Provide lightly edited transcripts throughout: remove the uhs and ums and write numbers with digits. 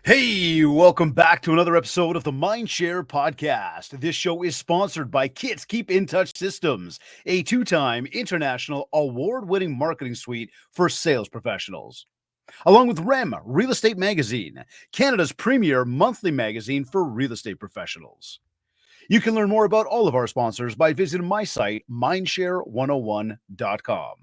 Hey, welcome back to another episode of the MindShare podcast. This show is sponsored by Kits Keep in Touch Systems, a two-time international award-winning marketing suite for sales professionals. Along with REM, Real Estate Magazine, Canada's premier monthly magazine for real estate professionals. You can learn more about all of our sponsors by visiting my site, mindshare101.com.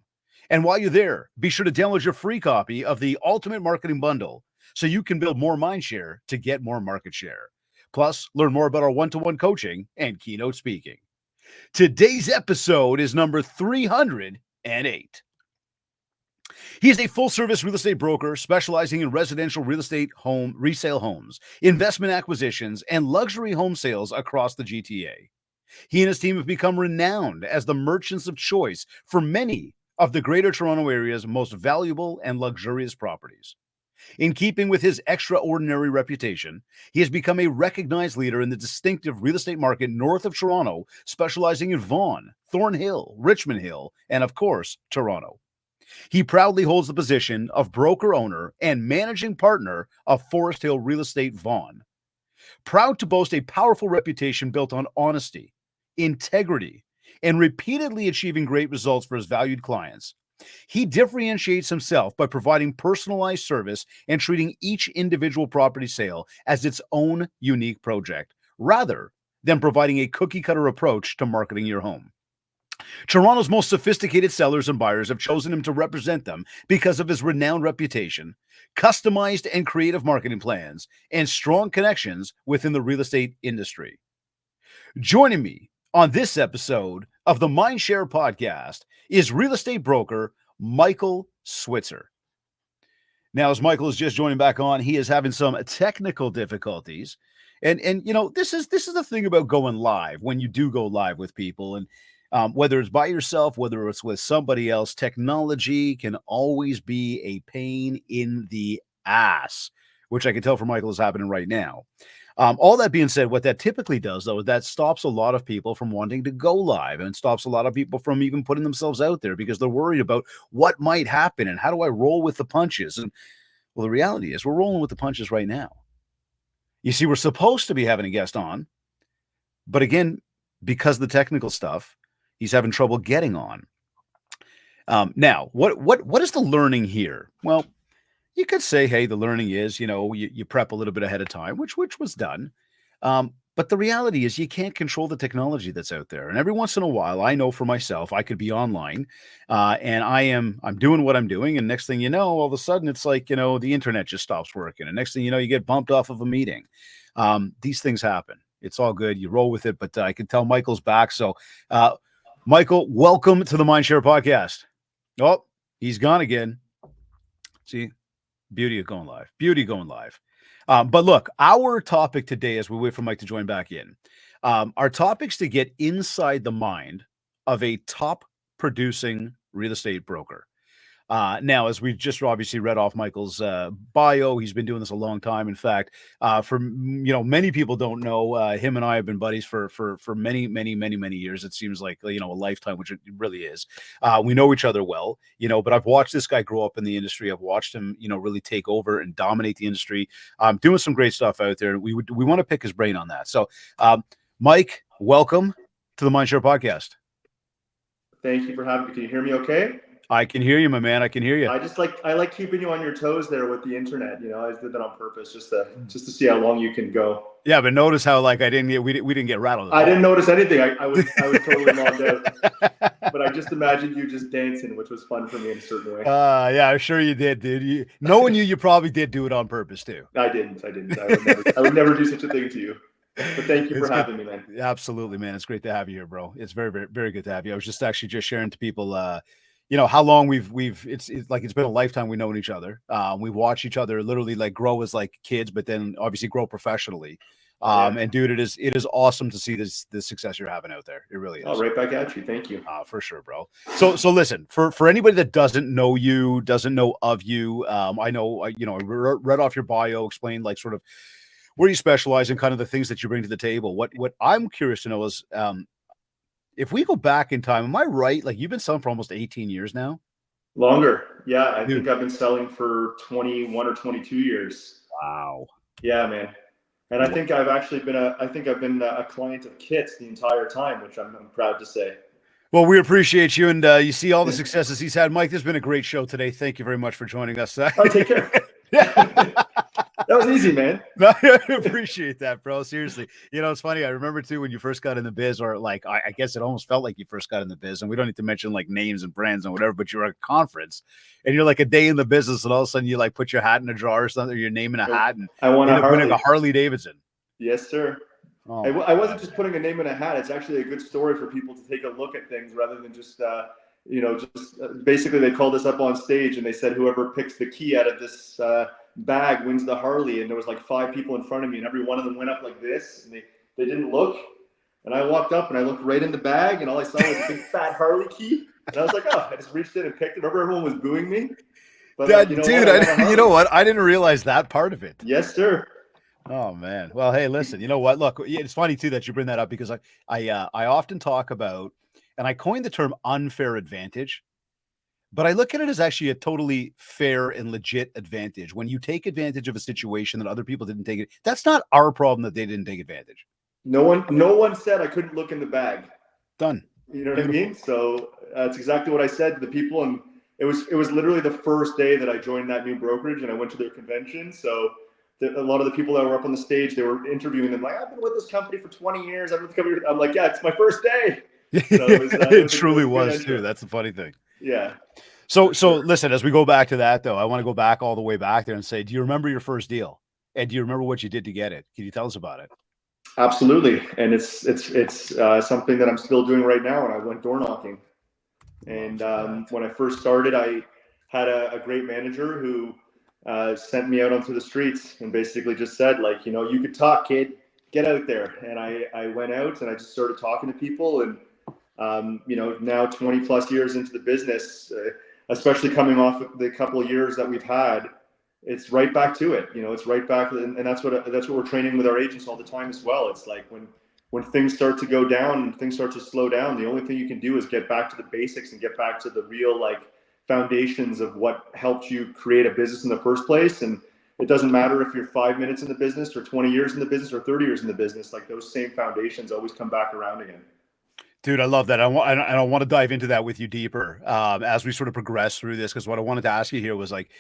And while you're there, be sure to download your free copy of the Ultimate Marketing Bundle so you can build more mindshare to get more market share. Plus, learn more about our one-to-one coaching and keynote speaking. Today's episode is number 308. He is a full-service real estate broker specializing in residential real estate home resale homes, investment acquisitions, and luxury home sales across the GTA. He and his team have become renowned as the merchants of choice for many of the Greater Toronto Area's most valuable and luxurious properties. In keeping with his extraordinary reputation, he has become a recognized leader in the distinctive real estate market north of Toronto, specializing in Vaughan, Thornhill, Richmond Hill, and of course, Toronto. He proudly holds the position of broker owner and managing partner of Forest Hill Real Estate Vaughan. Proud to boast a powerful reputation built on honesty, integrity, and repeatedly achieving great results for his valued clients, he differentiates himself by providing personalized service and treating each individual property sale as its own unique project, rather than providing a cookie-cutter approach to marketing your home. Toronto's most sophisticated sellers and buyers have chosen him to represent them because of his renowned reputation, customized and creative marketing plans, and strong connections within the real estate industry. Joining me on this episode of the MindShare podcast is real estate broker Michael Switzer. Now, as Michael is just joining back on, he is having some technical difficulties. And you know, this is the thing about going live when you do go live with people. And whether it's by yourself, whether it's with somebody else, technology can always be a pain in the ass, which I can tell for Michael is happening right now. All that being said, what that typically does, though, is that stops a lot of people from wanting to go live and stops a lot of people from even putting themselves out there because they're worried about what might happen and how do I roll with the punches. And well, the reality is we're rolling with the punches right now. You see, we're supposed to be having a guest on, but again, because of the technical stuff, he's having trouble getting on. Now, what is the learning here? Well, you could say, hey, the learning is, you prep a little bit ahead of time, which was done. But the reality is you can't control the technology that's out there. And every once in a while, I know for myself, I could be online and I'm doing what I'm doing. And next thing you know, all of a sudden it's like, the internet just stops working. And next thing you know, you get bumped off of a meeting. These things happen. It's all good. You roll with it. But I can tell Michael's back. So, Michael, welcome to the MindShare podcast. Oh, he's gone again. See? Beauty of going live. Beauty going live. But look, our topic today, as we wait for Mike to join back in, our topic's to get inside the mind of a top producing real estate broker. Now, as we just obviously read off Michael's bio, he's been doing this a long time. In fact, many people don't know, him and I have been buddies for many, many, many, many years. It seems like, a lifetime, which it really is. We know each other well, but I've watched this guy grow up in the industry. I've watched him, really take over and dominate the industry, doing some great stuff out there. We want to pick his brain on that. So, Mike, welcome to the MindShare podcast. Thank you for having me. Can you hear me okay? I can hear you, my man. I can hear you. I like keeping you on your toes there with the internet. I did that on purpose just to see how long you can go. Yeah, but notice how we didn't get rattled. I didn't notice anything. I was totally logged out. But I just imagined you just dancing, which was fun for me in a certain way. Yeah, I'm sure you did, dude. Knowing you probably did do it on purpose too. I didn't. I would never do such a thing to you. But thank you for having me, man. Absolutely, man. It's great to have you here, bro. It's very, very, very good to have you. I was just sharing to people, how long it's been a lifetime we've known each other. We watch each other literally like grow as like kids, but then obviously grow professionally. And dude, it is awesome to see the success you're having out there. It really is. Oh, right back at you. Thank you. For sure, bro. So listen, for anybody that doesn't know you, doesn't know of you, I know, I read off your bio, explained like sort of where you specialize and kind of the things that you bring to the table. What I'm curious to know is, if we go back in time, am I right? Like you've been selling for almost 18 years now? Longer. Yeah. I think I've been selling for 21 or 22 years. Wow. Yeah, man. And I think I've actually been a client of Kit's the entire time, which I'm proud to say. Well, we appreciate you, and you see all the successes he's had. Mike, this has been a great show today. Thank you very much for joining us. Oh, take care. That was easy, man. I appreciate that, bro. Seriously. It's funny. I remember too when you first got in the biz, or like I guess it almost felt like you first got in the biz, and we don't need to mention like names and brands and whatever, but you're at a conference and you're like a day in the business, and all of a sudden you like put your hat in a jar or something, or your name in a hat, and I want end a up winning Harley. a Harley Davidson. Yes, sir. Oh, I wasn't just putting a name in a hat. It's actually a good story for people to take a look at things rather than just, basically they called us up on stage and they said, whoever picks the key out of this bag wins the Harley. And there was like 5 people in front of me and every one of them went up like this and they didn't look. And I walked up and I looked right in the bag and all I saw was a big fat Harley key. And I was like, oh, I just reached in and picked it. Remember everyone was booing me? But you know what? I didn't realize that part of it. Yes, sir. Oh man. Well, hey, listen, you know what? Look, it's funny too that you bring that up because I often talk about, and I coined the term unfair advantage, but I look at it as actually a totally fair and legit advantage. When you take advantage of a situation that other people didn't take it, that's not our problem that they didn't take advantage. No one said I couldn't look in the bag. Done. You know what I mean? So that's exactly what I said to the people, and it was literally the first day that I joined that new brokerage and I went to their convention. So a lot of the people that were up on the stage, they were interviewing them like, I've been with this company for 20 years. I've been with the company. I'm like, yeah, it's my first day. So it truly was too. That's the funny thing. Yeah. So listen, as we go back to that though, I want to go back all the way back there and say, do you remember your first deal? And do you remember what you did to get it? Can you tell us about it? Absolutely. And it's something that I'm still doing right now. And I went door knocking. And when I first started, I had a great manager who sent me out onto the streets and basically just said, like, you could talk, kid, get out there. And I went out and I just started talking to people. And, now 20 plus years into the business, especially coming off the couple of years that we've had, it's right back to it. It's right back. And that's what we're training with our agents all the time as well. It's like when things start to go down and things start to slow down, the only thing you can do is get back to the basics and get back to the real foundations of what helped you create a business in the first place. And it doesn't matter if you're 5 minutes in the business or 20 years in the business or 30 years in the business, like those same foundations always come back around again. Dude, I love that. I want to dive into that with you deeper as we sort of progress through this, because what I wanted to ask you here was like,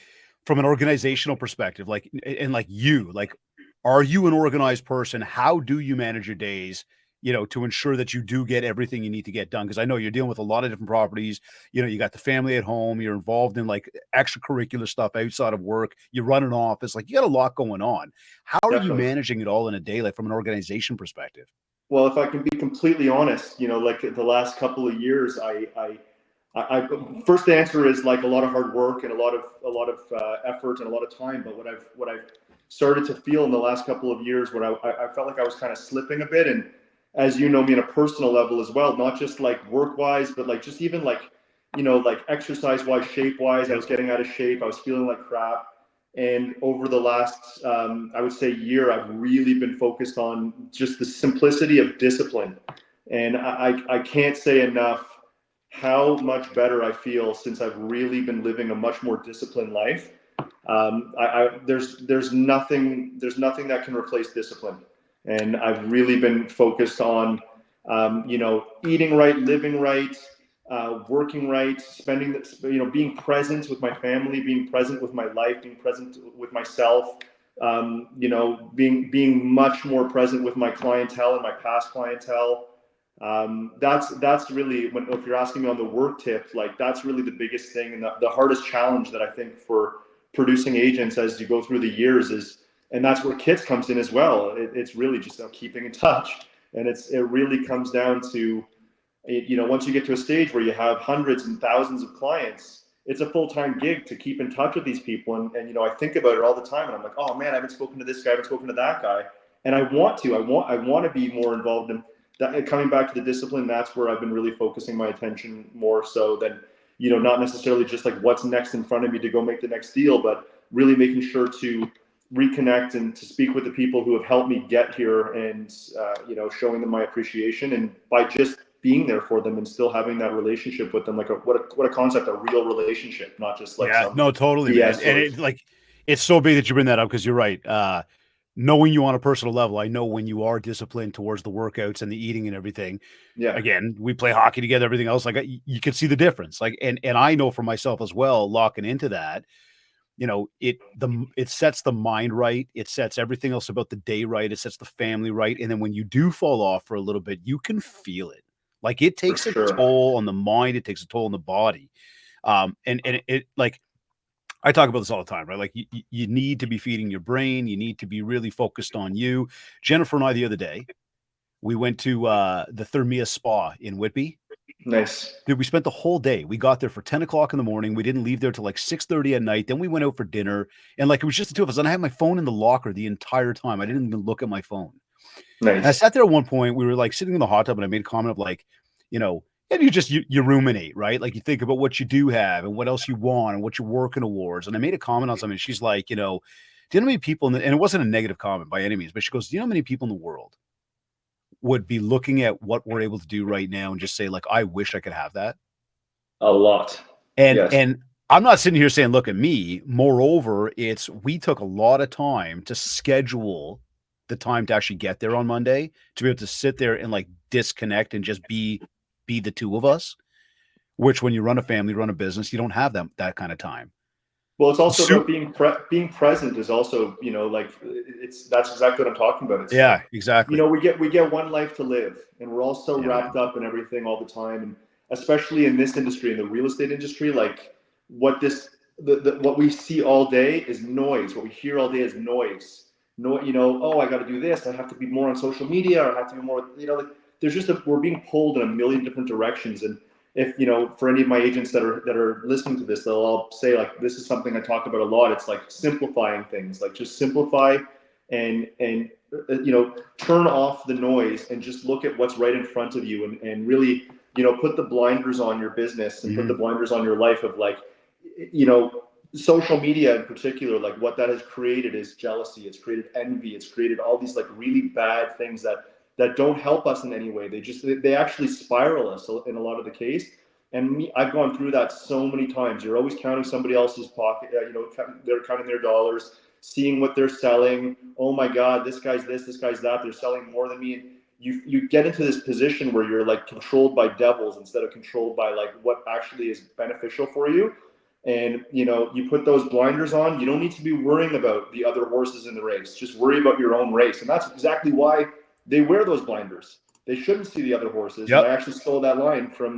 from an organizational perspective, are you an organized person? How do you manage your days, to ensure that you do get everything you need to get done? Because I know you're dealing with a lot of different properties. You got the family at home. You're involved in like extracurricular stuff outside of work. You run an office. Like you got a lot going on. How are you managing it all in a day, like from an organization perspective? Well, if I can be completely honest, like the last couple of years, I first the answer is like a lot of hard work and a lot of effort and a lot of time. But what I've started to feel in the last couple of years, what I felt like I was kind of slipping a bit. And as you know me on a personal level as well, not just like work wise, but like just even like exercise wise, shape wise, I was getting out of shape. I was feeling like crap. And over the last, I would say year, I've really been focused on just the simplicity of discipline. And I can't say enough how much better I feel since I've really been living a much more disciplined life. There's nothing that can replace discipline. And I've really been focused on, eating right, living right, working right, being present with my family, being present with my life, being present with myself, being much more present with my clientele and my past clientele. That's really, if you're asking me on the work tip, like that's really the biggest thing and the hardest challenge that I think for producing agents as you go through the years is, and that's where Kits comes in as well. It's really just keeping in touch, and it really comes down to, once you get to a stage where you have hundreds and thousands of clients, it's a full-time gig to keep in touch with these people. And I think about it all the time, and I'm like, oh man, I haven't spoken to this guy, I haven't spoken to that guy, and I want to be more involved in that. Coming back to the discipline, that's where I've been really focusing my attention more so than not necessarily just like what's next in front of me to go make the next deal, but really making sure to reconnect and to speak with the people who have helped me get here, and showing them my appreciation, and by just being there for them and still having that relationship with them, like what a concept, a real relationship, not just like totally, man. And it's so big that you bring that up, because you're right. knowing you on a personal level, I know when you are disciplined towards the workouts and the eating and everything. Yeah, Again, we play hockey together, everything else. Like you can see the difference. Like, and I know for myself as well, locking into that, it sets the mind right. It sets everything else about the day right. It sets the family right. And then when you do fall off for a little bit, you can feel it. Like it for takes a sure. toll on the mind. It takes a toll on the body. And it like I talk about this all the time, right? Like you need to be feeding your brain. You need to be really focused on you. Jennifer and I the other day, we went to the Thermia Spa in Whitby. Nice. Dude, we spent the whole day. We got there for 10 o'clock in the morning. We didn't leave there till like 6:30 at night. Then we went out for dinner. And like it was just the two of us. And I had my phone in the locker the entire time. I didn't even look at my phone. And I Nice. sat there at one point. We were like sitting in the hot tub, and I made a comment of like, and you ruminate, right? Like you think about what you do have and what else you want and what you're working towards. And I made a comment on something. She's like, do you know how many people and it wasn't a negative comment by any means, but she goes, do you know how many people in the world would be looking at what we're able to do right now and just say, like, I wish I could have that? A lot. And Yes. and I'm not sitting here saying, look at me. Moreover, we took a lot of time to schedule the time to actually get there on Monday to be able to sit there and like disconnect and just be the two of us. Which when you run a family, run a business, you don't have that kind of time. Well, it's also about So, being present is also, like that's exactly what I'm talking about. It's yeah, like, exactly. we get one life to live, and we're all so Yeah, wrapped man. up in everything all the time, and especially in this industry, in the real estate industry, like what this what we see all day is noise. What we hear all day is noise. No, oh, I got to do this. I have to be more on social media, or I have to be more, like there's we're being pulled in a million different directions, and if for any of my agents that are listening to this, they'll all say like this is something I talk about a lot. It's like simplifying things, like just simplify and turn off the noise and just look at what's right in front of you, and really put the blinders on your business and put the Mhm. blinders on your life of like social media in particular. Like what that has created is jealousy, it's created envy, it's created all these like really bad things that don't help us in any way. They actually spiral us in a lot of the case. And I've gone through that so many times. You're always counting somebody else's pocket. They're counting their dollars, seeing what they're selling. Oh my God, this guy's this guy's that. They're selling more than me. And you get into this position where you're like controlled by devils instead of controlled by like what actually is beneficial for you. And you put those blinders on. You don't need to be worrying about the other horses in the race. Just worry about your own race. And that's exactly why they wear those blinders. They shouldn't see the other horses. And I Yep. actually stole that line from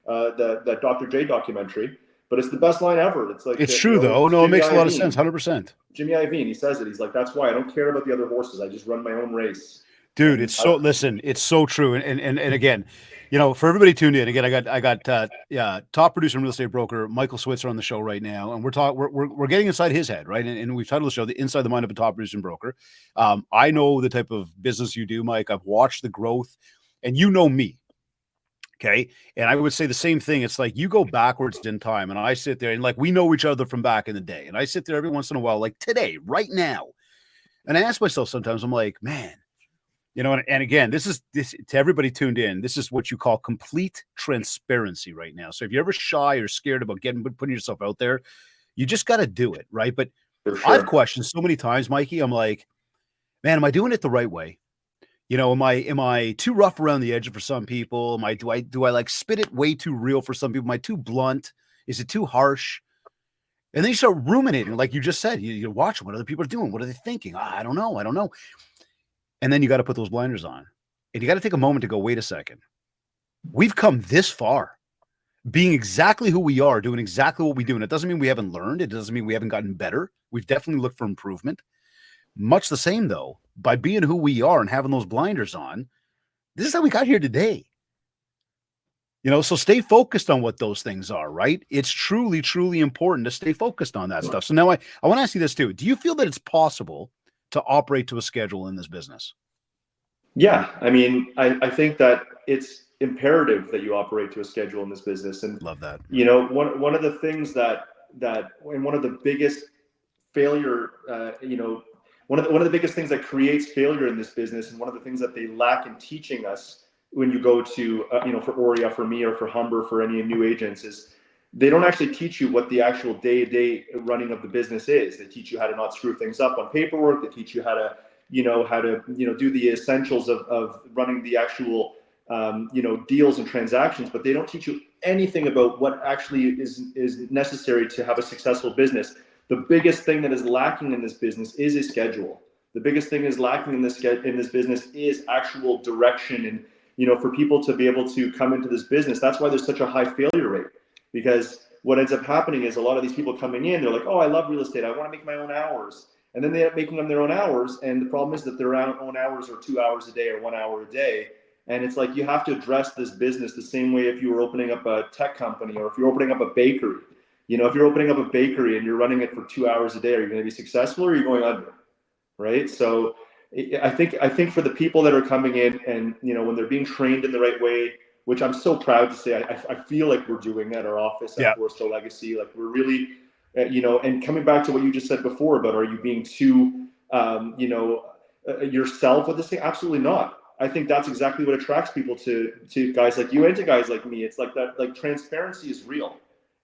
that Dr. J documentary. But it's the best line ever. It's like It's true though. it's No, it Jimmy makes a lot of sense. Iovine. 100%. Jimmy Iovine. He says it. He's like, that's why I don't care about the other horses. I just run my own race. Dude, And listen, it's so true. And again, for everybody tuned in, again, I got yeah, top producer and real estate broker Michael Switzer on the show right now, and we're getting inside his head, right? And we've titled the show "The Inside the Mind of a Top Producer and Broker." I know the type of business you do, Mike. I've watched the growth, and you know me, okay? And I would say the same thing. It's like you go backwards in time, and I sit there and like we know each other from back in the day, and I sit there every once in a while, like today, right now, and I ask myself sometimes, I'm like, man. And again, this to everybody tuned in. This is what you call complete transparency right now. So if you're ever shy or scared about putting yourself out there, you just got to do it, right? But for I've sure. questioned so many times, Mikey. I'm like, man, am I doing it the right way? Am I too rough around the edge for some people? Do I like spit it way too real for some people? Am I too blunt? Is it too harsh? And then you start ruminating, like you just said. You watch what other people are doing. What are they thinking? I don't know. I don't know. And then you got to put those blinders on. And you got to take a moment to go, wait a second. We've come this far, being exactly who we are, doing exactly what we do. And it doesn't mean we haven't learned. It doesn't mean we haven't gotten better. We've definitely looked for improvement. Much the same, though, by being who we are and having those blinders on, this is how we got here today. So stay focused on what those things are, right? It's truly, truly important to stay focused on that stuff. So now I want to ask you this too. Do you feel that it's possible to operate to a schedule in this business? Yeah, I mean, I think that it's imperative that you operate to a schedule in this business. And Love that. one of the things and one of the biggest failure, one of the biggest things that creates failure in this business, and one of the things that they lack in teaching us when you go to for Oria, for me, or for Humber, for any new agents, is they don't actually teach you what the actual day-to-day running of the business is. They teach you how to not screw things up on paperwork. They teach you how to, do the essentials of running the actual, deals and transactions, but they don't teach you anything about what actually is necessary to have a successful business. The biggest thing that is lacking in this business is a schedule. The biggest thing is lacking in this business is actual direction. And, for people to be able to come into this business, that's why there's such a high failure rate. Because what ends up happening is a lot of these people coming in, they're like, oh, I love real estate, I want to make my own hours. And then they end up making them their own hours. And the problem is that their own hours are 2 hours a day or 1 hour a day. And it's like, you have to address this business the same way if you were opening up a tech company, or if you're opening up a bakery. If you're opening up a bakery and you're running it for 2 hours a day, are you going to be successful, or are you going under? Right? So I think for the people that are coming in and, when they're being trained in the right way, which I'm so proud to say, I feel like we're doing at our office at Forsto Legacy. Like, we're really, and coming back to what you just said before about, are you being too, yourself with this thing? Absolutely not. I think that's exactly what attracts people to guys like you and to guys like me. It's like that, like, transparency is real.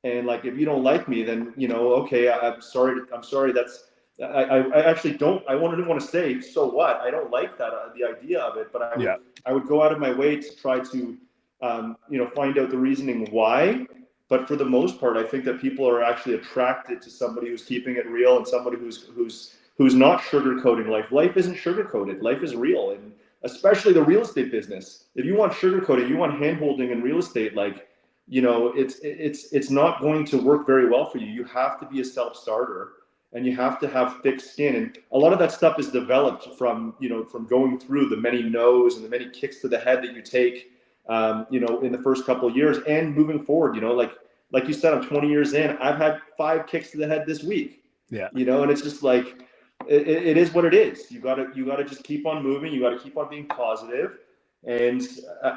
And like, if you don't like me, then, okay, I'm sorry. That's, I actually don't, I didn't want to say, so what? I don't like that, the idea of it, but I would go out of my way to try to, find out the reasoning why. But for the most part, I think that people are actually attracted to somebody who's keeping it real, and somebody who's not sugarcoating life. Life isn't sugarcoated. Life is real. And especially the real estate business. If you want sugarcoating, you want handholding in real estate, like, it's not going to work very well for you. You have to be a self-starter, and you have to have thick skin. And a lot of that stuff is developed from going through the many no's and the many kicks to the head that you take, in the first couple of years and moving forward. Like you said, I'm 20 years in. I've had 5 kicks to the head this week. And it's just like, it is what it is. You gotta just keep on moving. You gotta keep on being positive. And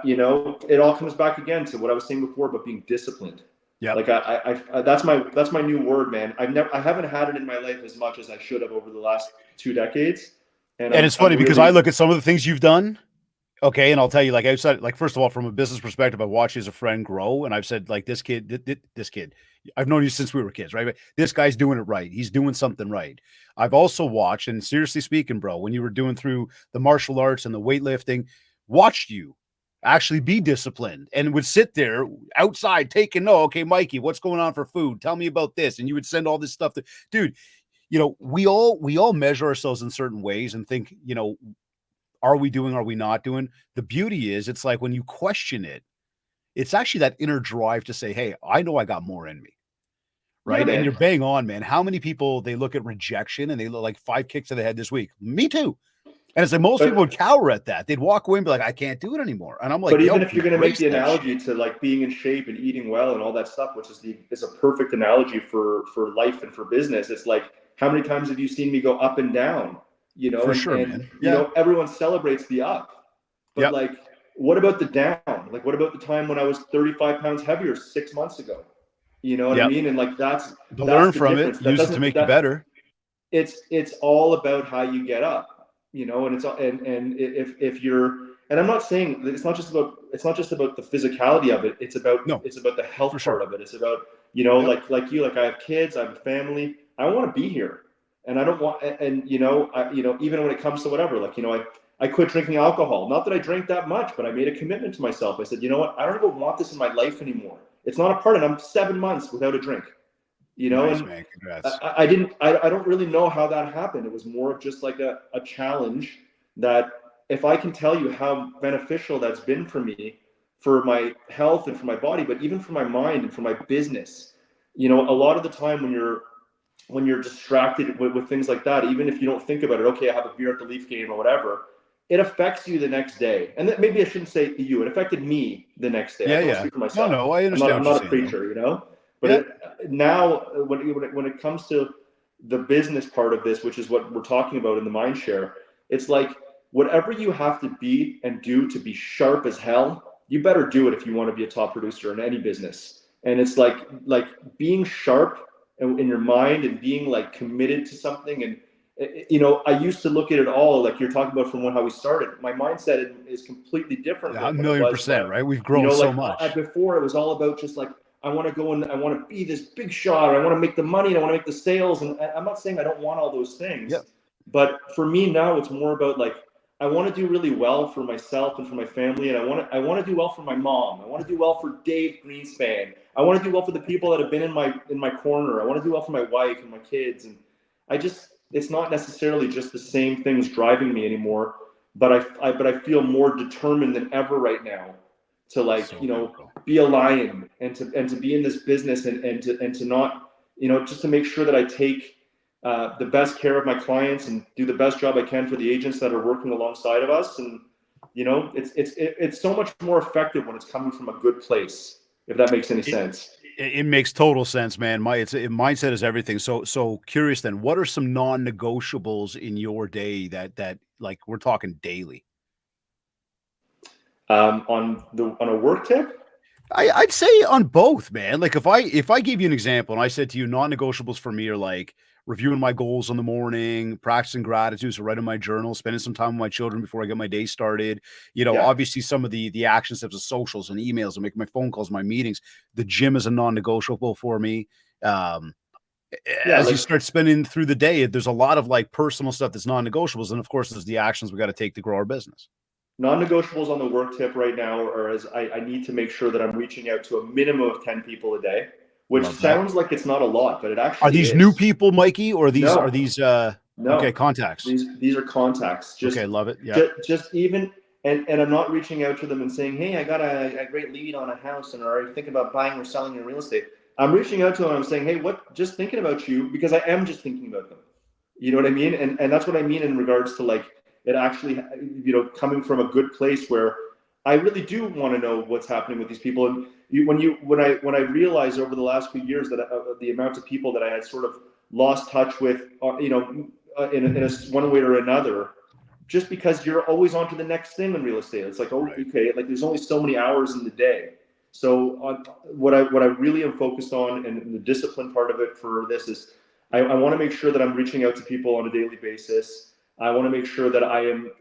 it all comes back again to what I was saying before about being disciplined. Yeah. Like, I that's my new word, man. I haven't had it in my life as much as I should have over the last 2 decades. And it's funny because I look at some of the things you've done. Okay. And I'll tell you, like, outside, like, first of all, from a business perspective, I watched you as a friend grow. And I've said, like, this kid, I've known you since we were kids, right? But this guy's doing it right. He's doing something right. I've also watched, and seriously speaking, bro, when you were doing through the martial arts and the weightlifting, watched you actually be disciplined and would sit there outside taking, no, okay, Mikey, what's going on for food? Tell me about this. And you would send all this stuff to, dude, we all measure ourselves in certain ways and think, are we not doing? The beauty is, it's like when you question it, it's actually that inner drive to say, hey, I know I got more in me. Right. Yeah, and you're bang on, man. How many people, they look at rejection and they look like 5 kicks to the head this week? Me too. And it's like, most people would cower at that. They'd walk away and be like, I can't do it anymore. And I'm like, but even if you're going to make the analogy to like being in shape and eating well and all that stuff, which is a perfect analogy for life and for business. It's like, how many times have you seen me go up and down? For sure, man. Everyone celebrates the up, but like, what about the down? Like, what about the time when I was 35 pounds heavier 6 months ago? You know what I mean? And like, that's learn from it, use it to make you better. It's all about how you get up. And it's and if you're, and I'm not saying it's not just about the physicality of it. It's about the health part of it. It's about like I have kids, I have a family. I want to be here, and I don't want, and even when it comes to whatever, like I quit drinking alcohol. Not that I drank that much, but I made a commitment to myself. I said, you know what, I don't even want this in my life anymore. It's not a part, and I'm 7 months without a drink. Nice, man. Congrats. I don't really know how that happened. It was more of just like a challenge that, if I can tell you how beneficial that's been for me, for my health and for my body, but even for my mind and for my business, a lot of the time when you're distracted with things like that, even if you don't think about it, okay, I have a beer at the Leaf game or whatever, it affects you the next day. And that, maybe I shouldn't say you, it affected me the next day. I speak for myself. No, I understand. I'm not a preacher, But now, when it comes to the business part of this, which is what we're talking about in the MindShare, it's like, whatever you have to be and do to be sharp as hell, you better do it if you want to be a top producer in any business. And it's like being sharp in your mind and being like committed to something. And I used to look at it all like you're talking about from how we started. My mindset is completely different. Yeah, 1,000,000%, right? We've grown so much. Before, it was all about just like, I want to go and I want to be this big shot, or I want to make the money, and I want to make the sales. And I'm not saying I don't want all those things, but for me now, it's more about like, I want to do really well for myself and for my family, and I want to do well for my mom. I want to do well for Dave Greenspan. I want to do well for the people that have been in my corner. I want to do well for my wife and my kids, and it's not necessarily just the same things driving me anymore, but I feel more determined than ever right now to, like, be a lion and to be in this business, and to not, just to make sure that I take the best care of my clients and do the best job I can for the agents that are working alongside of us. And it's so much more effective when it's coming from a good place, if that makes any sense. It makes total sense, man. Mindset is everything. So curious then, what are some non-negotiables in your day that like we're talking daily? On a work tip, I'd say on both, man. Like if I gave you an example and I said to you, non-negotiables for me are like reviewing my goals in the morning, practicing gratitude, so writing my journal, spending some time with my children before I get my day started. Yeah. Obviously some of the action steps of socials and emails and making my phone calls, my meetings. The gym is a non-negotiable for me. As you start spending through the day, there's a lot of like personal stuff that's non-negotiables, and of course, there's the actions we got to take to grow our business. Non-negotiables on the work tip right now are, as I need to make sure that I'm reaching out to a minimum of 10 people a day, which sounds like it's not a lot, but it actually Are these is. new people, Mikey, or No. are these okay, contacts? These are contacts. Okay, love it. Yeah. Just even, and I'm not reaching out to them and saying, hey, I got a great lead on a house, and are you thinking about buying or selling your real estate? I'm reaching out to them and I'm saying, hey, just thinking about you, because I am just thinking about them. You know what I mean? And that's what I mean in regards to, like, it actually, coming from a good place where I really do want to know what's happening with these people. And when I realized over the last few years that the amount of people that I had sort of lost touch with, in a one way or another, just because you're always on to the next thing in real estate. It's like, okay, like there's only so many hours in the day. So what I really am focused on, and the discipline part of it for this is, I want to make sure that I'm reaching out to people on a daily basis. I want to make sure that I am,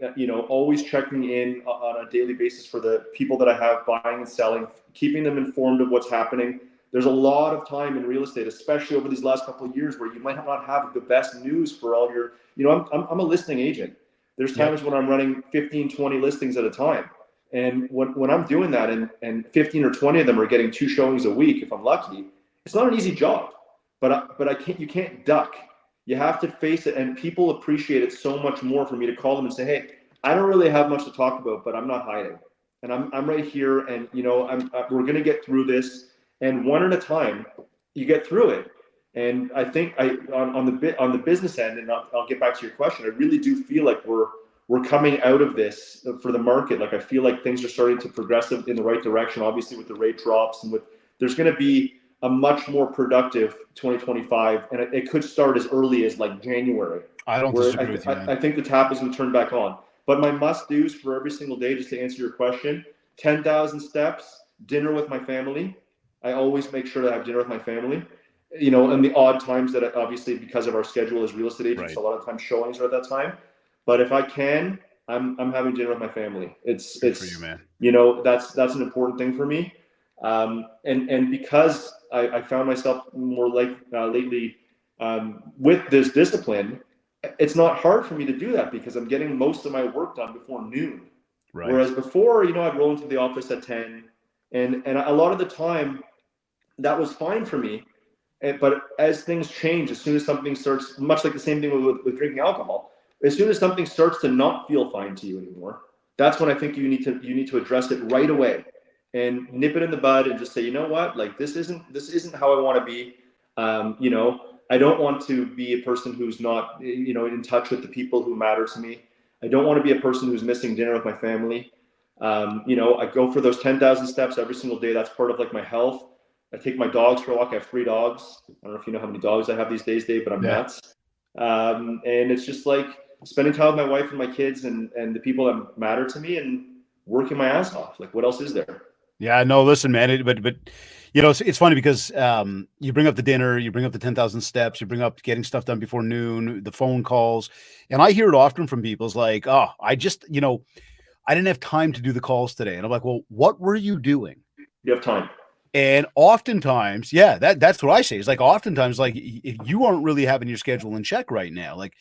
always checking in on a daily basis for the people that I have buying and selling, keeping them informed of what's happening. There's a lot of time in real estate, especially over these last couple of years, where you might not have the best news for all your, I'm a listing agent. There's times when I'm running 15, 20 listings at a time. And when I'm doing that, and 15 or 20 of them are getting 2 showings a week, if I'm lucky, it's not an easy job. But you can't duck. You have to face it, and people appreciate it so much more for me to call them and say, hey, I don't really have much to talk about, but I'm not hiding, and I'm right here, and we're gonna get through this, and one at a time, you get through it. And I think on the business end, and I'll get back to your question, I really do feel like we're coming out of this for the market. Like, I feel like things are starting to progress in the right direction, obviously with the rate drops, and there's going to be a much more productive 2025, and it could start as early as like January. I don't disagree with you, man. I think the tap is going to turn back on. But my must-dos for every single day, just to answer your question, 10,000 steps, dinner with my family. I always make sure to have dinner with my family. And the odd times that, obviously, because of our schedule as real estate agents, a lot of times showings are at that time. But if I can, I'm having dinner with my family. It's for you, man. That's an important thing for me. And because I found myself more like lately with this discipline, it's not hard for me to do that because I'm getting most of my work done before noon. Right. Whereas before, I'd roll into the office at 10, and a lot of the time that was fine for me. But as things change, as soon as something starts, much like the same thing with drinking alcohol, as soon as something starts to not feel fine to you anymore, that's when I think you need to address it right away and nip it in the bud and just say, you know what, like this isn't how I want to be. I don't want to be a person who's not, in touch with the people who matter to me. I don't want to be a person who's missing dinner with my family. I go for those 10,000 steps every single day. That's part of like my health. I take my dogs for a walk. I have 3 dogs. I don't know if you know how many dogs I have these days, Dave, but I'm nuts. And it's just like spending time with my wife and my kids and the people that matter to me and working my ass off. Like, what else is there? Yeah, no, listen, man. But it's funny because you bring up the dinner, you bring up the 10,000 steps, you bring up getting stuff done before noon, the phone calls, and I hear it often from people. It's like, oh, I just, I didn't have time to do the calls today, and I'm like, well, what were you doing? You have time. And oftentimes, yeah, that's what I say. It's like oftentimes, like if you aren't really having your schedule in check right now, like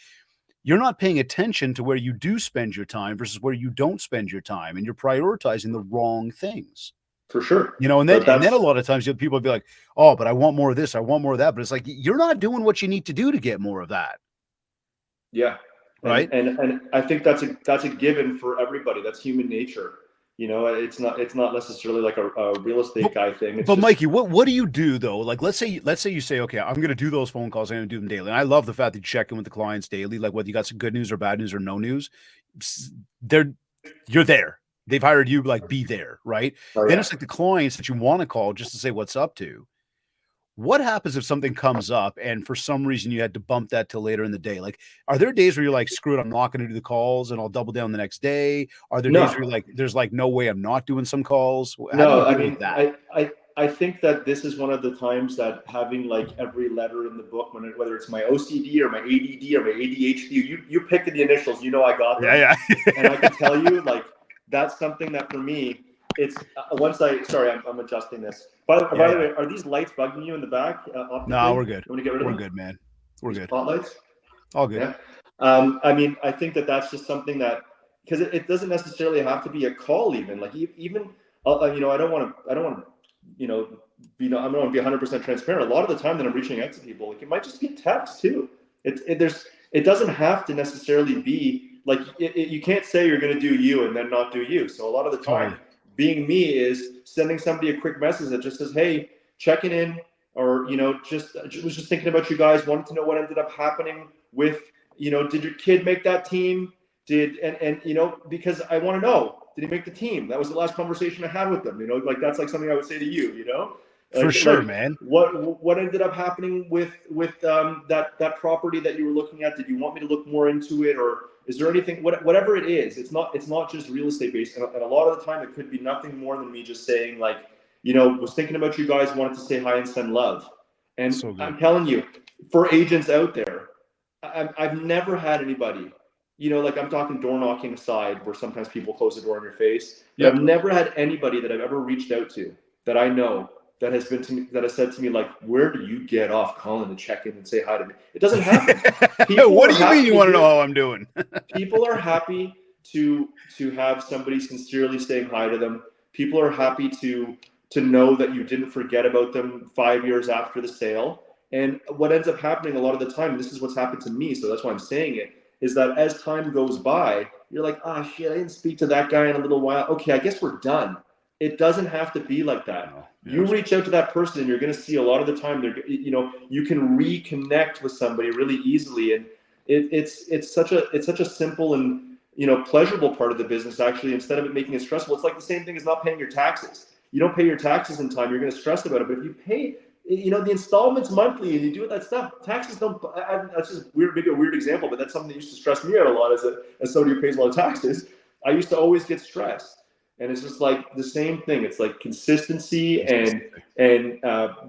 you're not paying attention to where you do spend your time versus where you don't spend your time, and you're prioritizing the wrong things. For sure. You know, and then But and then a that's lot of times people will be like, "Oh, but I want more of this, I want more of that." But it's like you're not doing what you need to do to get more of that, yeah. right? And I think that's a given for everybody. That's human nature. You know, it's not necessarily like a real estate But, guy thing. It's but just Mikey, what do you do though? Like let's say you say, okay, I'm gonna do those phone calls, I'm gonna do them daily. And I love the fact that you check in with the clients daily, like whether you got some good news or bad news or no news. They're you're there. They've hired you, like be there, right? oh Then yeah. it's like the clients that you want to call just to say what's up to. What happens if something comes up and for some reason you had to bump that till later in the day? Like, are there days where you're like, screw it, I'm not going to do the calls and I'll double down the next day? Are there days where No, you're like, there's like no way I'm not doing some calls? How do you no. I deal with mean, that? I think that this is one of the times that having like every letter in the book, whether it's my OCD or my ADD or my ADHD, you pick the initials, you know I got them, Yeah, and I yeah. can tell you like that's something that for me, it's once I sorry, I'm adjusting this. Yeah, By the yeah. way, are these lights bugging you in the back No, optically? we're You good. want to get rid of We're them? good, man. We're These good. spotlights? All good. Yeah. I mean, I think that that's just something that because it doesn't necessarily have to be a call, even like even you know, I don't want to, you know, I'm going to be 100% transparent. A lot of the time that I'm reaching out to people, like it might just be text too. It doesn't have to necessarily be like you can't say you're going to do you and then not do you. So a lot of the time, Totally. being me is sending somebody a quick message that just says, "Hey, checking in," or you know, just was just thinking about you guys, wanted to know what ended up happening with, you know, did your kid make that team? Did and you know, because I want to know, did he make the team? That was the last conversation I had with them. You know, like that's like something I would say to you. You know, For sure, like man. what ended up happening with that property that you were looking at? Did you want me to look more into it, or is there anything? Whatever it is, it's not just real estate based, and a lot of the time it could be nothing more than me just saying like, you know, was thinking about you guys, wanted to say hi and send love. And So good. I'm telling you, for agents out there, I've never had anybody, you know, like I'm talking door knocking aside, where sometimes people close the door in your face, but Yep. I've never had anybody that I've ever reached out to that I know that has been to me, that has said to me like, where do you get off calling to check in and say hi to me? It doesn't happen. People What are do you mean happy you to want to know hear. how I'm doing? People are happy to have somebody sincerely saying hi to them. People are happy to know that you didn't forget about them 5 years after the sale. And what ends up happening a lot of the time, this is what's happened to me, so that's why I'm saying it, is that as time goes by, you're like, ah, shit, I didn't speak to that guy in a little while. Okay, I guess we're done. It doesn't have to be like that. No. You Yes. reach out to that person, and you're going to see a lot of the time they're, you know, you can reconnect with somebody really easily, and it's such a simple and, you know, pleasurable part of the business. Actually, instead of it making it stressful, it's like the same thing as not paying your taxes. You don't pay your taxes in time, you're going to stress about it. But if you pay, you know, the installments monthly and you do that stuff, taxes don't. That's just weird, maybe a weird example, but that's something that used to stress me out a lot as somebody who pays a lot of taxes. I used to always get stressed. And it's just like the same thing. It's like consistency Consistency. and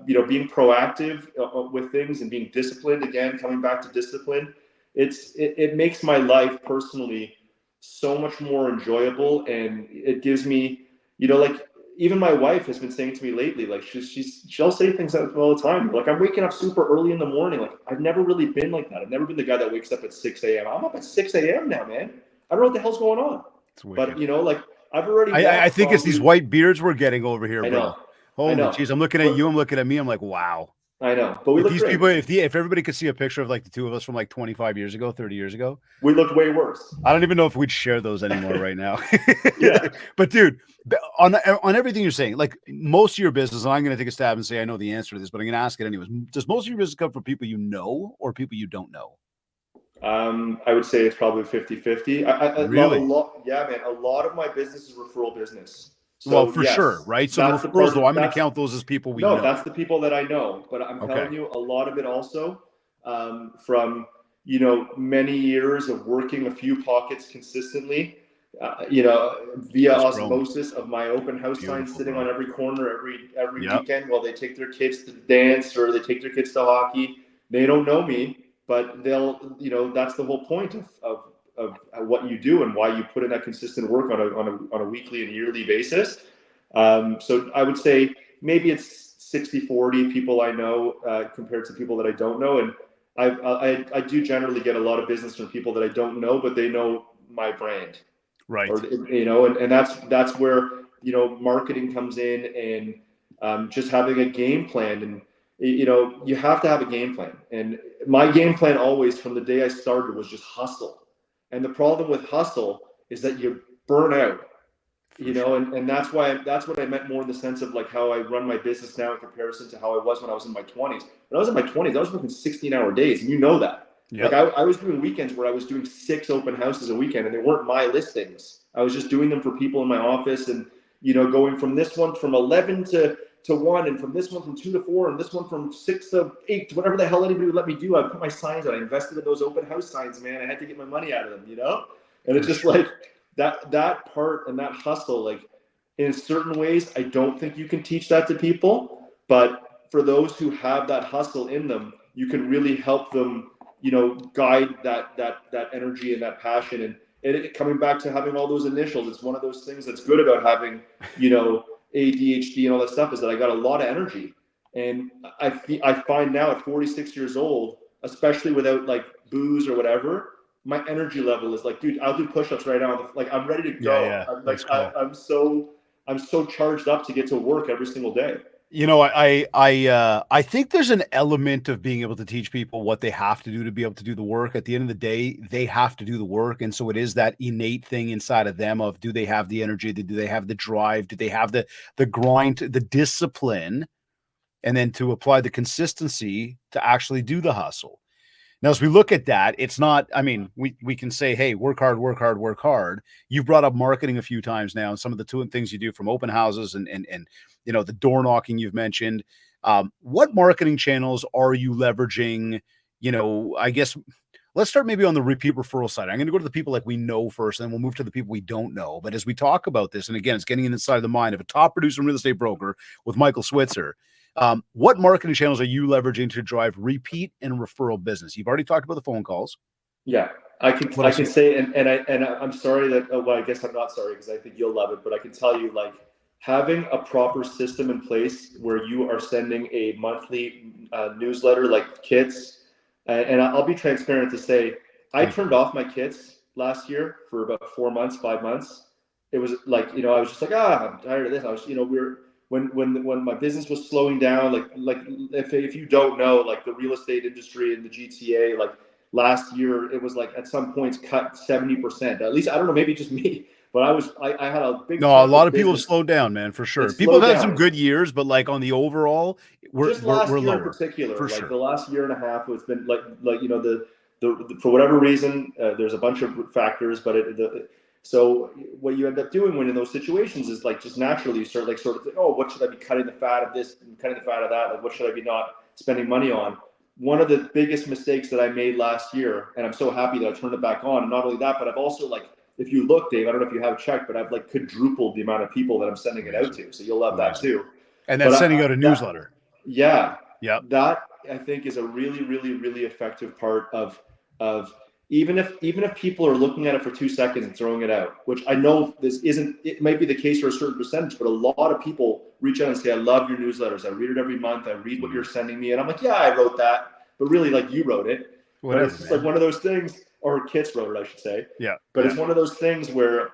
you know, being proactive with things and being disciplined. Again, coming back to discipline, it makes my life personally so much more enjoyable, and it gives me, you know, like even my wife has been saying to me lately, like she'll say things all the time, like I'm waking up super early in the morning. Like I've never really been like that. I've never been the guy that wakes up at 6 a.m. I'm up at 6 a.m. now, man. I don't know what the hell's going on, It's but wicked. you know, like I've already I walked think it's these probably. white beards we're getting over here, I bro. know, I Holy know, jeez. I'm looking at you, but I'm looking at me, I'm like, wow. I know, but we If look these people, great. if everybody could see a picture of like the two of us from like 25 years ago, 30 years ago, We looked way worse. I don't even know if we'd share those anymore right now. Yeah. But dude, on everything you're saying, like most of your business, and I'm going to take a stab and say I know the answer to this, but I'm going to ask it anyways. Does most of your business come from people you know or people you don't know? I would say it's probably 50-50. A Really? lot, yeah, man. A lot of my business is referral business. Well, So for sure, yes, right? So the that's the referrals, part though, I'm going to that's count those as people we no, know. that's the people that I know. But I'm telling Okay. you, a lot of it also from, you know, many years of working a few pockets consistently. You know, via Just grown. osmosis of my open house signs Beautiful, sitting on bro. every corner every Yep. weekend while they take their kids to dance or they take their kids to hockey. They don't know me, but they'll, you know, that's the whole point of what you do and why you put in that consistent work on a weekly and yearly basis. So I would say maybe it's 60-40 people I know compared to people that I don't know. And I do generally get a lot of business from people that I don't know, but they know my brand. Right. Or, and that's where, marketing comes in, and just having a game plan. And, you have to have a game plan. And my game plan always from the day I started was just hustle. And the problem with hustle is that you burn out, and that's what I meant more in the sense of like how I run my business now in comparison to how I was when I was in my 20s. When I was in my 20s, I was working 16-hour days, and you know that. Yep. Like I was doing weekends where I was doing 6 open houses a weekend, and they weren't my listings. I was just doing them for people in my office, and going from this one from 11 to 1, and from this one from 2 to 4, and this one from 6 to 8, to whatever the hell anybody would let me do. I put my signs out. I invested in those open house signs, man. I had to get my money out of them, and it's just like that part and that hustle. Like in certain ways, I don't think you can teach that to people, but for those who have that hustle in them, you can really help them, guide that energy and that passion. And it coming back to having all those initials, it's one of those things that's good about having, ADHD and all that stuff, is that I got a lot of energy. And I find now at 46 years old, especially without like booze or whatever, my energy level is like, dude, I'll do push-ups right now. Like I'm ready to go. Yeah. I'm like, cool. I'm so charged up to get to work every single day. I think there's an element of being able to teach people what they have to do to be able to do the work. At the end of the day, they have to do the work. And so it is that innate thing inside of them of, do they have the energy? Do they have the drive? Do they have the grind, the discipline, and then to apply the consistency to actually do the hustle? Now, as we look at that, it's not, I mean, we can say, hey, work hard, work hard, work hard. You've brought up marketing a few times now, and some of the two things you do, from open houses and the door knocking you've mentioned. What marketing channels are you leveraging? I guess let's start maybe on the repeat referral side. I'm going to go to the people like we know first, and then we'll move to the people we don't know. But as we talk about this, and again, it's getting inside the mind of a top producer and real estate broker with Michael Switzer. What marketing channels are you leveraging to drive repeat and referral business? You've already talked about the phone calls. Yeah, I can say, and I'm sorry that, well, I guess I'm not sorry, because I think you'll love it, but I can tell you, like, having a proper system in place where you are sending a monthly newsletter like kits, and I'll be transparent to say, I turned off my kits last year for about 4 months, 5 months. It was like, I was just like, I'm tired of this. I was, when my business was slowing down, like if you don't know, like the real estate industry in the GTA, like last year, it was like at some points cut 70%. At least, I don't know, maybe just me, but I had a big. No, a lot of people have slowed down, man, for sure. People have had some good years, but like on the overall, we're lower. In particular, for like sure. The last year and a half, it's been like the for whatever reason, there's a bunch of factors, but so what you end up doing when in those situations is like just naturally you start like sort of, oh, what should I be cutting the fat of this and cutting the fat of that? Like, what should I be not spending money on? One of the biggest mistakes that I made last year, and I'm so happy that I turned it back on. And not only that, but I've also, like, if you look, Dave, I don't know if you have checked, but I've like quadrupled the amount of people that I'm sending it out to. So you'll love that too. And then sending out a newsletter. Yeah. Yeah. That I think is a really, really, really effective part of even if people are looking at it for 2 seconds and throwing it out, which I know it might be the case for a certain percentage, but a lot of people reach out and say, I love your newsletters. I read it every month. I read what you're sending me. And I'm like, yeah, I wrote that, but really, like, you wrote it. Whatever, but it's just like one of those things, or Kits wrote it, I should say. Yeah. But it's one of those things where,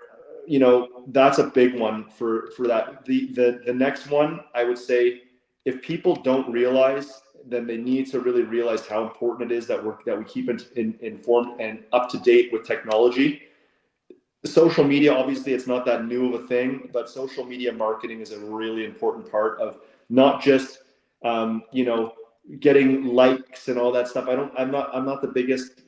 that's a big one for that. The next one, I would say, if people don't realize, then they need to really realize how important it is that we keep informed and up to date with technology. Social media, obviously, it's not that new of a thing, but social media marketing is a really important part of not just getting likes and all that stuff. I'm not the biggest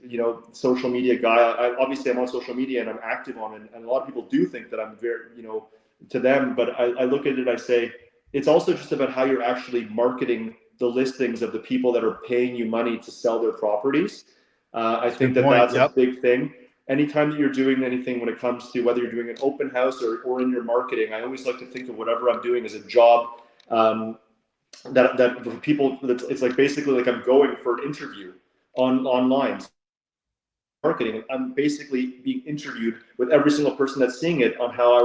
social media guy. Obviously I'm on social media and I'm active on it, and a lot of people do think that I'm very to them, but I look at it, I say it's also just about how you're actually marketing the listings of the people that are paying you money to sell their properties. I think that's a big thing. Anytime that you're doing anything when it comes to whether you're doing an open house or in your marketing, I always like to think of whatever I'm doing as a job that for people, it's like basically like I'm going for an interview online marketing. I'm basically being interviewed with every single person that's seeing it on how I.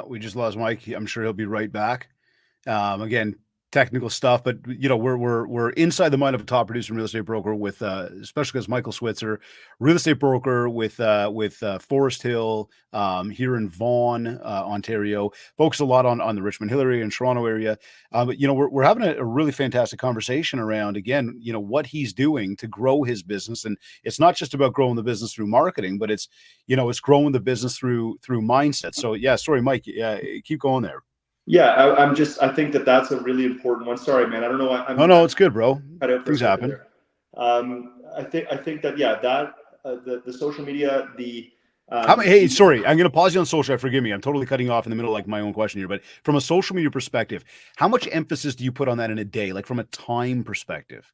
We just lost Mike. I'm sure he'll be right back. Again, technical stuff, but we're inside the mind of a top producing real estate broker with special guest Michael Switzer, real estate broker with Forest Hill here in Vaughan, Ontario. Focus a lot on the Richmond Hill area and Toronto area. But we're having a really fantastic conversation around, again, what he's doing to grow his business. And it's not just about growing the business through marketing, but it's growing the business through mindset. So yeah, sorry, Mike, keep going there. Yeah, I think that's a really important one. Sorry, man. I don't know. No, it's good, bro. Things happen. I think that, the social media, hey, sorry, I'm going to pause you on social. Forgive me. I'm totally cutting off in the middle of like my own question here, but from a social media perspective, how much emphasis do you put on that in a day? Like from a time perspective?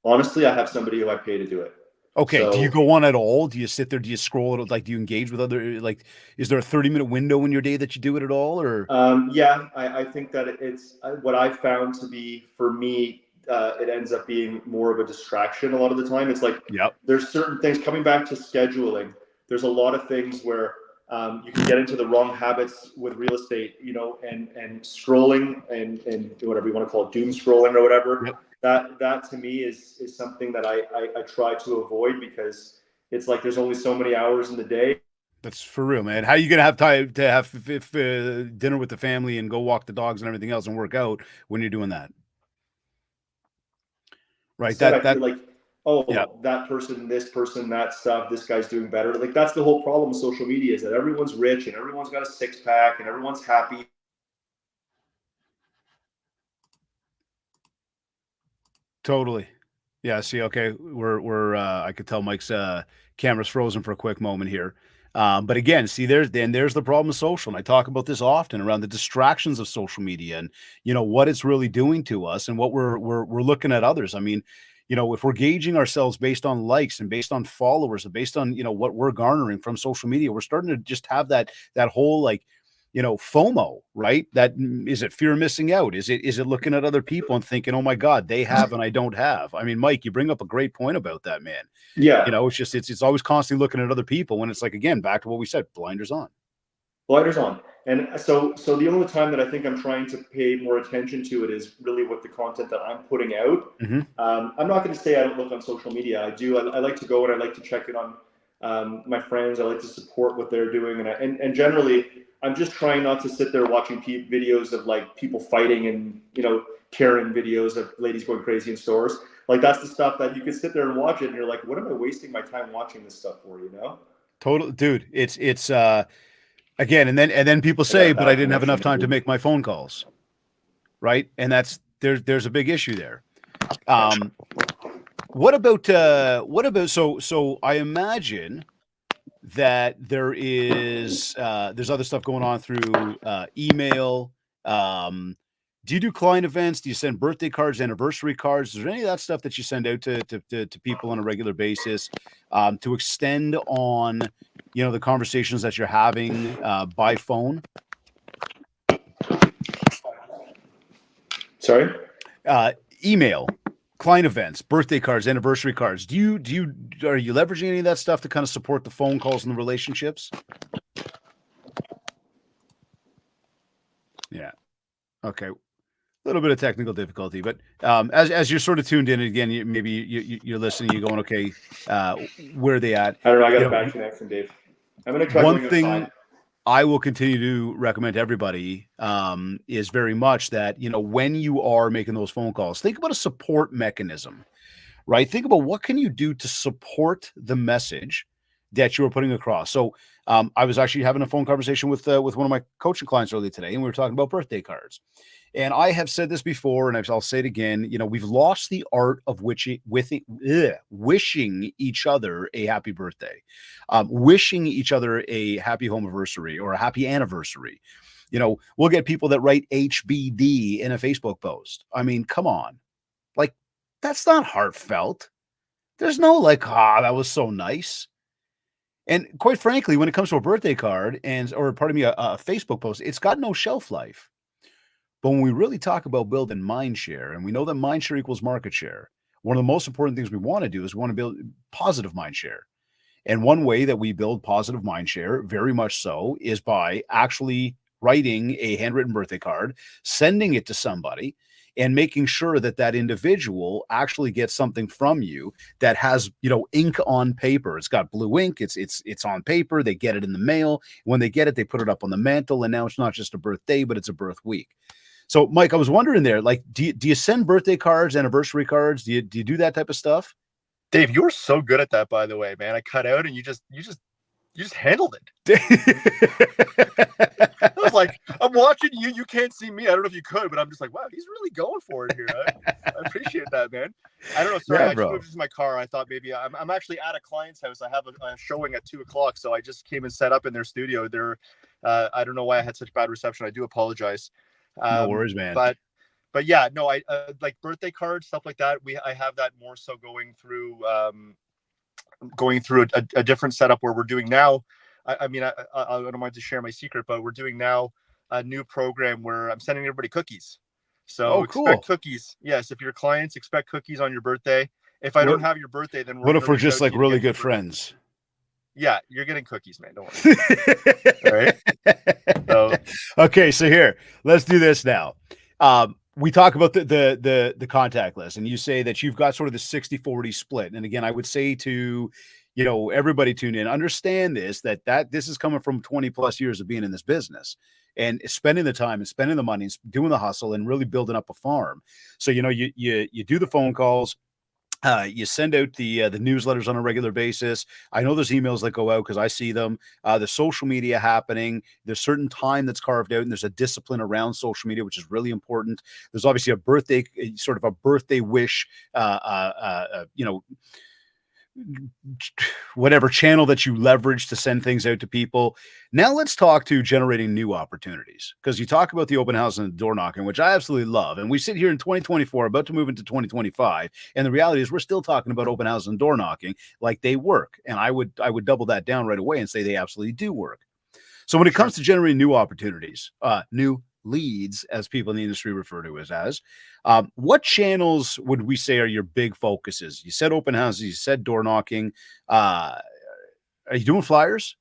Honestly, I have somebody who I pay to do it. Okay. So, do you go on at all? Do you sit there? Do you scroll it? Like, do you engage with other, like, is there a 30-minute window in your day that you do it at all? Or, yeah, I think that it's what I found to be, for me, it ends up being more of a distraction a lot of the time. It's like, there's certain things coming back to scheduling. There's a lot of things where you can get into the wrong habits with real estate, and scrolling and whatever you want to call it, doom scrolling or whatever. Yep. That to me is something that I try to avoid, because it's like there's only so many hours in the day. That's for real, man. How are you going to have time to have dinner with the family and go walk the dogs and everything else and work out when you're doing that? Right. Instead, I feel like, that person, this person, that stuff, this guy's doing better. Like, that's the whole problem with social media, is that everyone's rich and everyone's got a six pack and everyone's happy. Totally. Yeah. See, okay. We're I could tell Mike's camera's frozen for a quick moment here. But again, see, there's the problem with social. And I talk about this often around the distractions of social media and, what it's really doing to us and what we're looking at others. I mean, if we're gauging ourselves based on likes and based on followers and based on, what we're garnering from social media, we're starting to just have that whole, like, FOMO, right? That is it fear of missing out? Is it looking at other people and thinking, oh my God, they have and I don't have? I mean, Mike, you bring up a great point about that, man. Yeah. It's just, it's always constantly looking at other people when it's like, again, back to what we said, blinders on. Blinders on. And so the only time that I think I'm trying to pay more attention to it is really with the content that I'm putting out. Mm-hmm. I'm not going to say I don't look on social media. I do. I like to go and I like to check in on my friends. I like to support what they're doing. And generally, I'm just trying not to sit there watching videos of like people fighting and, Karen videos of ladies going crazy in stores. Like, that's the stuff that you can sit there and watch it and you're like, what am I wasting my time watching this stuff for, Total, dude. It's again, and then people say, but I didn't have enough time to make my phone calls. Right. And there's a big issue there. What about so I imagine that there's other stuff going on through email. Do you do client events? Do you send birthday cards, anniversary cards? Is there any of that stuff that you send out to people on a regular basis to extend on, the conversations that you're having by phone? Sorry? Email, client events, birthday cards, anniversary cards. Are you leveraging any of that stuff to kind of support the phone calls and the relationships? Yeah. Okay. A little bit of technical difficulty, but as you're sort of tuned in again, you're listening, you're going, okay, where are they at? I don't know. I got a bad connection, Dave. I'm going to try one thing I will continue to recommend to everybody is very much that, when you are making those phone calls, think about a support mechanism, right? Think about what can you do to support the message that you are putting across. So I was actually having a phone conversation with one of my coaching clients earlier today, and we were talking about birthday cards. And I have said this before, and I'll say it again. We've lost the art of wishing each other a happy birthday, wishing each other a happy home anniversary or a happy anniversary. We'll get people that write HBD in a Facebook post. I mean, come on, like, that's not heartfelt. There's no like, that was so nice. And quite frankly, when it comes to a birthday card or a Facebook post, it's got no shelf life. But when we really talk about building MindShare, and we know that MindShare equals market share, one of the most important things we want to do is we want to build positive MindShare. And one way that we build positive MindShare, very much so, is by actually writing a handwritten birthday card, sending it to somebody, and making sure that that individual actually gets something from you that has, ink on paper. It's got blue ink. It's on paper. They get it in the mail. When they get it, they put it up on the mantle, and now it's not just a birthday, but it's a birth week. So, Mike, I was wondering there, like, do you send birthday cards, anniversary cards? Do you do that type of stuff? Dave, you were so good at that, by the way, man. I cut out and you just handled it. I was like, I'm watching you. You can't see me. I don't know if you could, but I'm just like, wow, he's really going for it here. I appreciate that, man. I don't know. Sorry, Yeah, I just bro. moved into my car. I thought maybe I'm actually at a client's house. I have a showing at 2:00, so I just came and set up in their studio. I don't know why I had such bad reception. I do apologize. No worries, man. But yeah, no, I like birthday cards, stuff like that. I have that more so going through a different setup where we're doing now. I mean, I don't mind to share my secret, but we're doing now a new program where I'm sending everybody cookies. So Oh, expect cool. cookies. Yes, if your clients expect cookies on your birthday. If I don't have your birthday, then What we're if going to we're reach just out like to you to really get you good friends? Yeah, you're getting cookies, man. Don't worry. All right. So Okay, so here, let's do this now. We talk about the contact list, and you say that you've got sort of the 60-40 split. And again, I would say to everybody tune in, understand that this is coming from 20 plus years of being in this business and spending the time and spending the money and doing the hustle and really building up a farm. So you do the phone calls. You send out the newsletters on a regular basis. I know there's emails that go out because I see them. The social media happening. There's certain time that's carved out, and there's a discipline around social media, which is really important. There's obviously a birthday, sort of a birthday wish, whatever channel that you leverage to send things out to people. Now let's talk to generating new opportunities, because you talk about the open house and the door knocking, which I absolutely love. And we sit here in 2024, about to move into 2025, and the reality is we're still talking about open house and door knocking like they work. And I would double that down right away and say they absolutely do work. So when it comes to generating new opportunities, new leads, as people in the industry refer to as, what channels would we say are your big focuses? You said open houses, you said door knocking. Are you doing flyers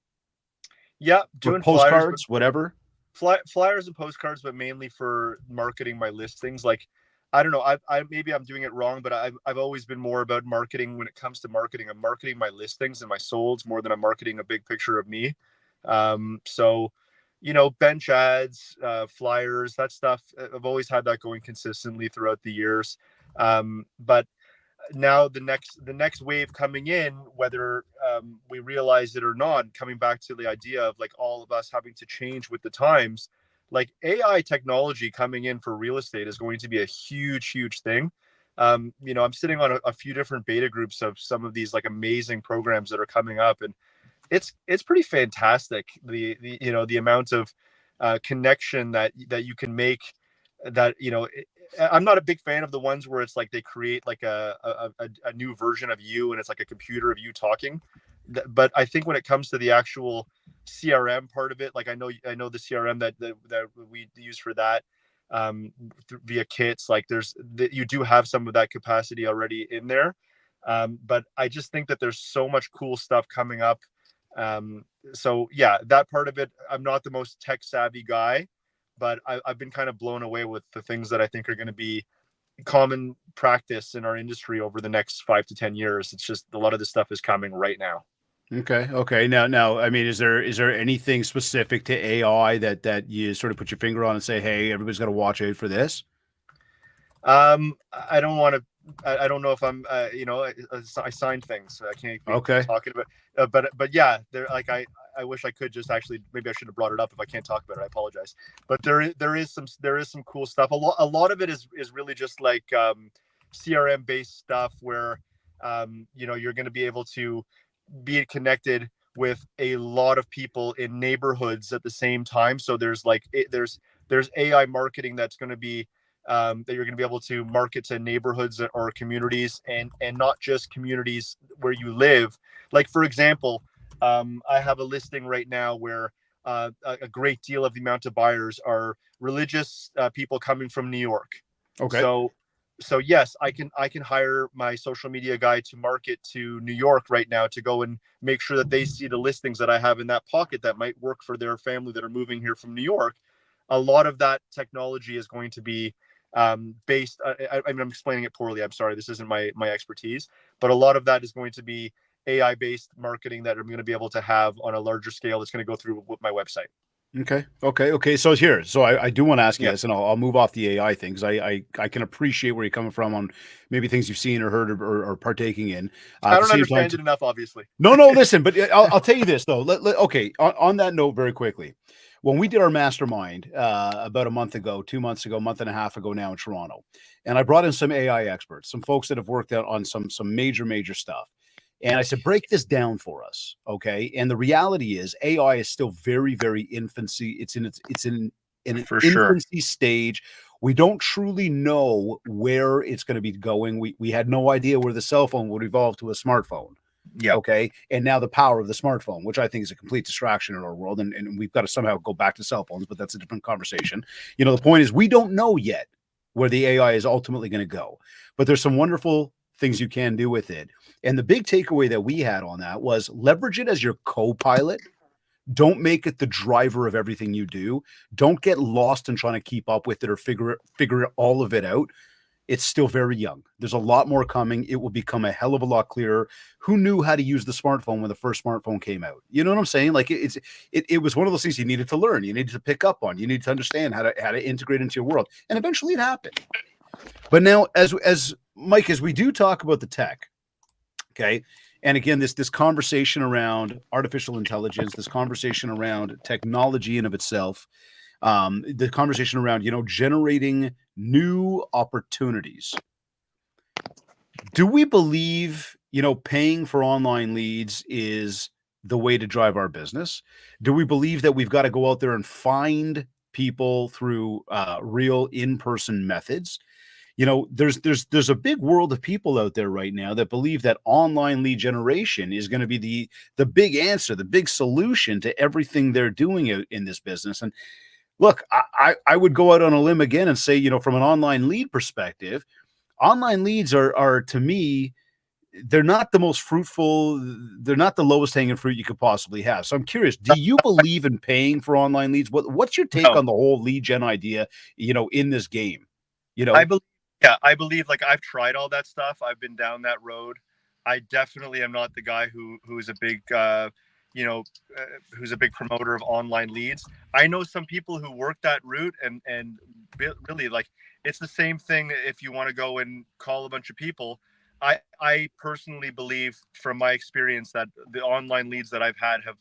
yeah, or doing flyers, but postcards, whatever? flyers and postcards, but mainly for marketing my listings. Like, I don't know, maybe I'm doing it wrong, but I've always been more about marketing. When it comes to marketing, I'm marketing my listings and my solds more than I'm marketing a big picture of me. So bench ads, flyers, that stuff, I've always had that going consistently throughout the years. But now the next wave coming in, whether we realize it or not, coming back to the idea of like all of us having to change with the times, like AI technology coming in for real estate is going to be a huge thing. I'm sitting on a few different beta groups of some of these like amazing programs that are coming up, and it's pretty fantastic, the amount of connection that you can make. That I'm not a big fan of the ones where it's like they create like a new version of you, and it's like a computer of you talking. But I think when it comes to the actual CRM part of it, like I know the CRM that we use for that, via kits, like you do have some of that capacity already in there. But I just think that there's so much cool stuff coming up. So yeah, that part of it, I'm not the most tech savvy guy, but I've been kind of blown away with the things that I think are going to be common practice in our industry over the next 5 to 10 years. It's just a lot of this stuff is coming right now. Okay. Now, I mean, is there anything specific to AI that you sort of put your finger on and say, hey, everybody's got to watch out for this? I don't want to. I don't know if I'm. I signed things, so I can't be Okay. talking about. But yeah, there. Like I wish I could just actually. Maybe I should have brought it up. If I can't talk about it, I apologize. But there is some cool stuff. A lot of it is really just like CRM based stuff where you're going to be able to be connected with a lot of people in neighborhoods at the same time. So there's AI marketing that's going to be that you're going to be able to market to neighborhoods or communities, and not just communities where you live. Like, for example, I have a listing right now where a great deal of the amount of buyers are religious people coming from New York. Okay. So yes, I can hire my social media guy to market to New York right now, to go and make sure that they see the listings that I have in that pocket that might work for their family that are moving here from New York. a lot of that technology is going to be based. I'm explaining it poorly. I'm sorry. This isn't my expertise, but a lot of that is going to be AI-based marketing that I'm going to be able to have on a larger scale. That's going to go through my website. Okay. So here, I do want to ask you Yeah. this, and I'll move off the AI thing because I can appreciate where you're coming from on maybe things you've seen or heard or partaking in. I At the don't same time, understand it enough, obviously. no, listen, but I'll tell you this though. Okay, on that note, very quickly, when we did our mastermind about a month ago, 2 months ago, month and a half ago now in Toronto, and I brought in some AI experts, some folks that have worked out on some major stuff. And I said, break this down for us, okay? And the reality is, AI is still very infancy. It's in an For sure. infancy stage. We don't truly know where it's going to be going. We had no idea where the cell phone would evolve to a smartphone. Yeah. Okay. And now the power of the smartphone, which I think is a complete distraction in our world. And we've got to somehow go back to cell phones, but that's a different conversation. The point is, we don't know yet where the AI is ultimately going to go, but there's some wonderful things you can do with it. And the big takeaway that we had on that was leverage it as your co-pilot. Don't make it the driver of everything you do. Don't get lost in trying to keep up with it or figure all of it out. It's still very young. There's a lot more coming. It will become a hell of a lot clearer. Who knew how to use the smartphone when the first smartphone came out? You know what I'm saying? Like it was one of those things you needed to learn. You needed to pick up on. You needed to understand how to integrate into your world. And eventually it happened. But now, as Mike, as we do talk about the tech, okay, and again, this conversation around artificial intelligence, this conversation around technology in of itself, the conversation around generating new opportunities. Do we believe paying for online leads is the way to drive our business? Do we believe that we've got to go out there and find people through real in-person methods? There's a big world of people out there right now that believe that online lead generation is going to be the big answer, the big solution to everything they're doing in this business. And look, I would go out on a limb again and say, from an online lead perspective, online leads are to me, they're not the most fruitful. They're not the lowest hanging fruit you could possibly have. So I'm curious, do you believe in paying for online leads? What's your take No. on the whole lead gen idea, in this game? I believe like I've tried all that stuff. I've been down that road. I definitely am not the guy who's a big who's a big promoter of online leads. I know some people who work that route and really like it's the same thing if you want to go and call a bunch of people. I personally believe from my experience that the online leads that I've had have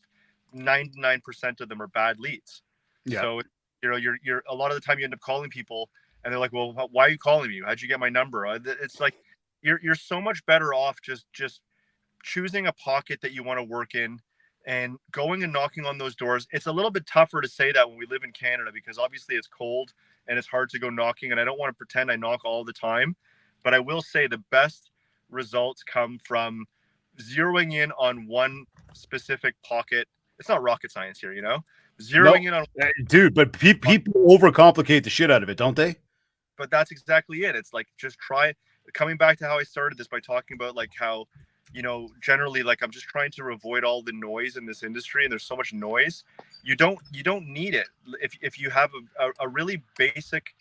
99% of them are bad leads. Yeah. So you're a lot of the time you end up calling people and they're like, well, why are you calling me? How'd you get my number? It's like you're so much better off just choosing a pocket that you want to work in and going and knocking on those doors. It's a little bit tougher to say that when we live in Canada because obviously it's cold and it's hard to go knocking. And I don't want to pretend I knock all the time, but I will say the best results come from zeroing in on one specific pocket. It's not rocket science here, zeroing in on dude, but people overcomplicate the shit out of it, don't they? But that's exactly it. It's like just try coming back to how I started this by talking about like how generally like I'm just trying to avoid all the noise in this industry and there's so much noise. You don't need it if you have a really basic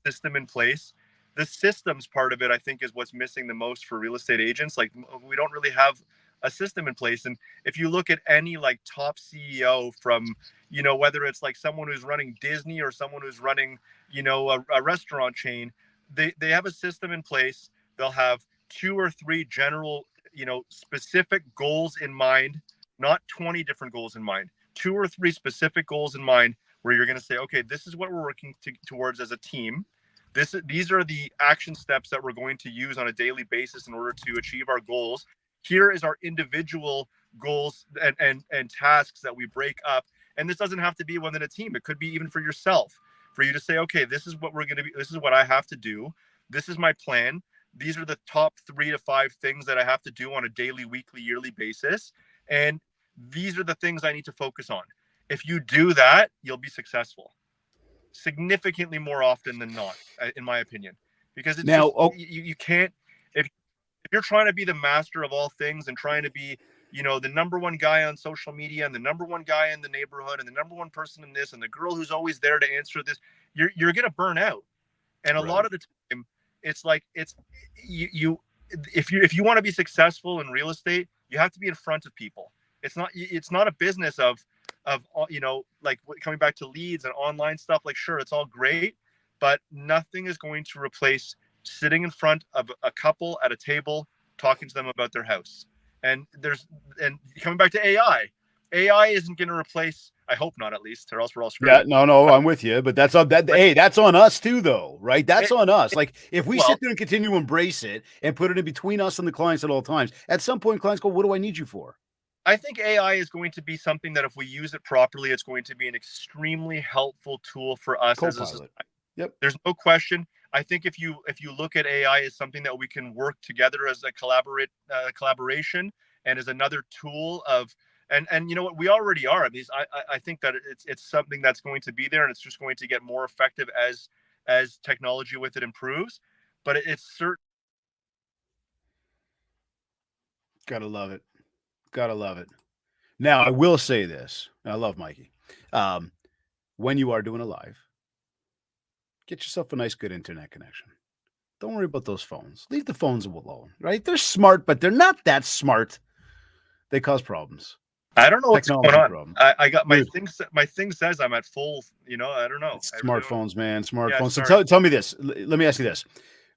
system in place. The systems part of it I think is what's missing the most for real estate agents. Like we don't really have a system in place. And if you look at any like top CEO from whether it's like someone who's running Disney or someone who's running a restaurant chain, they have a system in place. They'll have 2 or 3 general specific goals in mind, not 20 different goals in mind, 2 or 3 specific goals in mind where you're going to say, okay, this is what we're working towards as a team. These are the action steps that we're going to use on a daily basis in order to achieve our goals. Here is our individual goals and tasks that we break up. And this doesn't have to be within a team. It could be even for yourself, for you to say, okay, this is what we're going to be. This is what I have to do. This is my plan. These are the top 3 to 5 things that I have to do on a daily, weekly, yearly basis. And these are the things I need to focus on. If you do that, you'll be successful significantly more often than not, in my opinion, because it's you can't, if you're trying to be the master of all things and trying to be the number one guy on social media and the number one guy in the neighborhood and the number one person in this and the girl who's always there to answer this, you're going to burn out. And a lot of the time it's like, you if you want to be successful in real estate, you have to be in front of people. It's not a business of like coming back to leads and online stuff. Like, sure, it's all great, but nothing is going to replace sitting in front of a couple at a table talking to them about their house. And coming back to AI isn't going to replace, I hope not, at least, or else we're all screwed. Yeah, no, I'm with you, but that's on that. Hey, that's on us too, though, right? That's on us. Like, if we sit there and continue to embrace it and put it in between us and the clients at all times, at some point, clients go, "What do I need you for?" I think AI is going to be something that, if we use it properly, it's going to be an extremely helpful tool for us as a society. Yep. There's no question. I think if you look at AI as something that we can work together as a collaboration and as another tool of, and you know what, we already are. I think that it's something that's going to be there, and it's just going to get more effective as technology with it improves. But it's certain. Gotta love it. Gotta love it. Now, I will say this. I love Mikey. When you are doing a live, get yourself a nice, good internet connection. Don't worry about those phones. Leave the phones alone, right? They're smart, but they're not that smart. They cause problems. I don't know what's going on. Problem. I got my thing. My thing says I'm at full. I don't know. Smartphones, man. Smartphones. Yeah, so tell me this. Let me ask you this.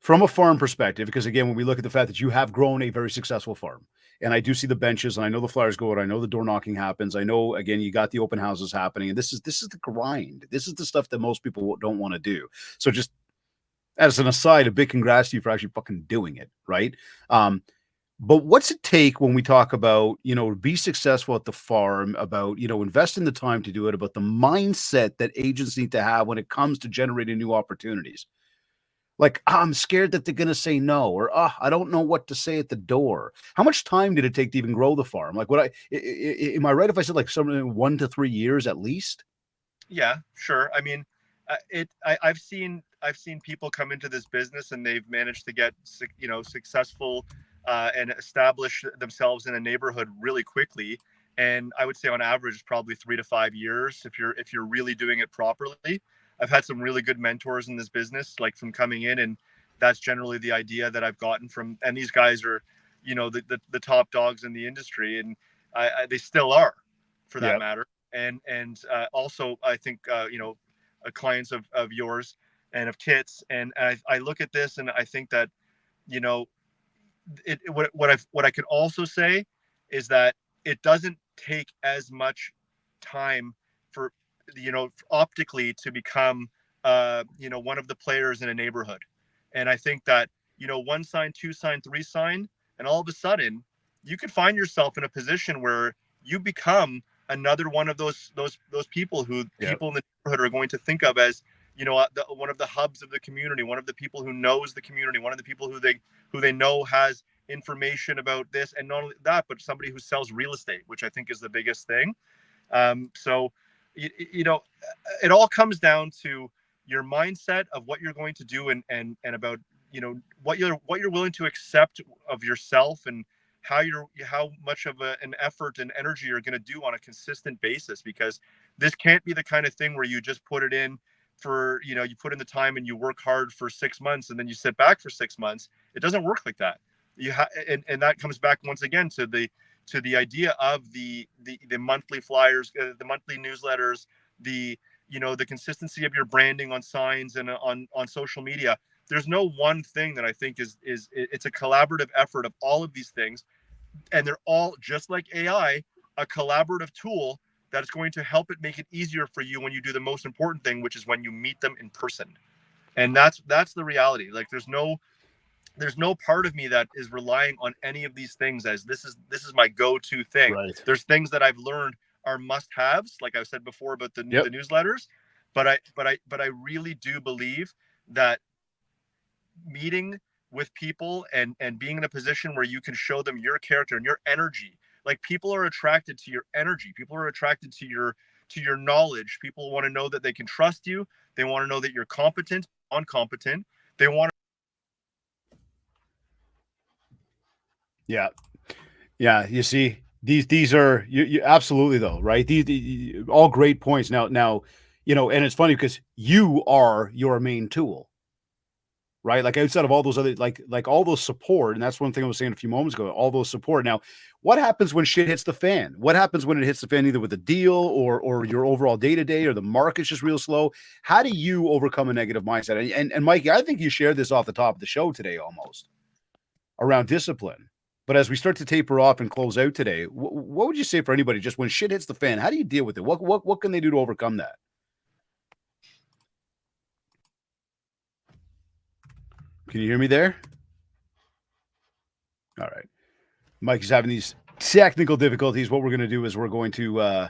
From a farm perspective, because again, when we look at the fact that you have grown a very successful farm, and I do see the benches, and I know the flyers go out, I know the door knocking happens, I know, again, you got the open houses happening, and this is the grind. This is the stuff that most people don't want to do. So just as an aside, a big congrats to you for actually fucking doing it, right? But what's it take when we talk about, be successful at the farm, about, invest in the time to do it, about the mindset that agents need to have when it comes to generating new opportunities? Like, I'm scared that they're going to say no, or I don't know what to say at the door. How much time did it take to even grow the farm? Like, am I right if I said like something 1 to 3 years at least? Yeah, sure. I mean, I've seen people come into this business and they've managed to get successful and establish themselves in a neighborhood really quickly. And I would say on average, probably 3 to 5 years if you're really doing it properly. I've had some really good mentors in this business, like from coming in, and that's generally the idea that I've gotten from. And these guys are, the top dogs in the industry, and they still are, for that matter. And also, I think clients of yours and of Tits, and I look at this and I think that what I could also say is that it doesn't take as much time for optically to become one of the players in a neighborhood. And I think that 1 sign, 2 sign, 3 sign, and all of a sudden you could find yourself in a position where you become another one of those people who people in the neighborhood are going to think of as one of the hubs of the community, one of the people who knows the community, one of the people who they know has information about this, and not only that, but somebody who sells real estate, which I think is the biggest thing. So it all comes down to your mindset of what you're going to do, and about what you're willing to accept of yourself, and how much of an effort and energy you're going to do on a consistent basis, because this can't be the kind of thing where you just put it in for you put in the time and you work hard for 6 months and then you sit back for 6 months. It doesn't work like that. And that comes back once again to the idea of the monthly flyers, the monthly newsletters, the consistency of your branding on signs and on social media. There's no one thing that I think is it's a collaborative effort of all of these things, and they're all, just like AI, a collaborative tool that is going to help it make it easier for you when you do the most important thing, which is when you meet them in person. And that's the reality. Like, there's no part of me that is relying on any of these things as this is my go-to thing. Right. There's things that I've learned are must-haves, like I said before about the newsletters, but I really do believe that meeting with people and being in a position where you can show them your character and your energy. Like, people are attracted to your energy. People are attracted to your knowledge. People want to know that they can trust you. They want to know that you're competent, incompetent. They want Yeah. You see, These are you absolutely though, right? These all great points. Now, and it's funny because you are your main tool, right? Like outside of all those other like all those support, and that's one thing I was saying a few moments ago, all those support. Now, what happens when shit hits the fan? What happens when it hits the fan, either with a deal or your overall day-to-day, or the market's just real slow? How do you overcome a negative mindset? And Mikey, I think you shared this off the top of the show today almost around discipline. But as we start to taper off and close out today, what would you say for anybody just when shit hits the fan? How do you deal with it? What can they do to overcome that? Can you hear me there? All right. Mike is having these technical difficulties. What we're going to do is we're going to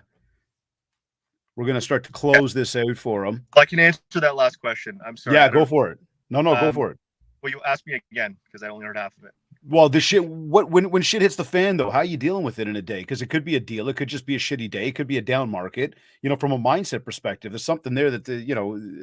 start to close this out for him. I can answer that last question. I'm sorry. Yeah, go for it. No, go for it. Well, you asked me again because I only heard half of it. Well, the shit. When shit hits the fan, though, how are you dealing with it in a day? Because it could be a deal, it could just be a shitty day, it could be a down market. From a mindset perspective, there's something there that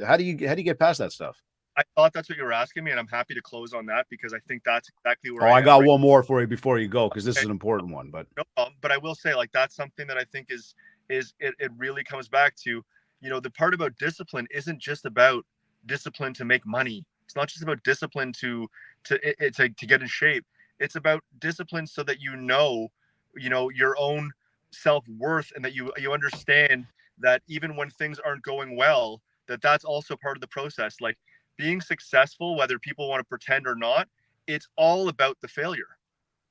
how do you get past that stuff? I thought that's what you were asking me, and I'm happy to close on that because I think that's exactly where I got one more for you before you go, because this is an important one. But no problem. But I will say, like, that's something that I think is it really comes back to, the part about discipline isn't just about discipline to make money. It's not just about discipline to get in shape. It's about discipline so that your own self-worth, and that you understand that even when things aren't going well, that's also part of the process. Like, being successful, whether people want to pretend or not, it's all about the failure.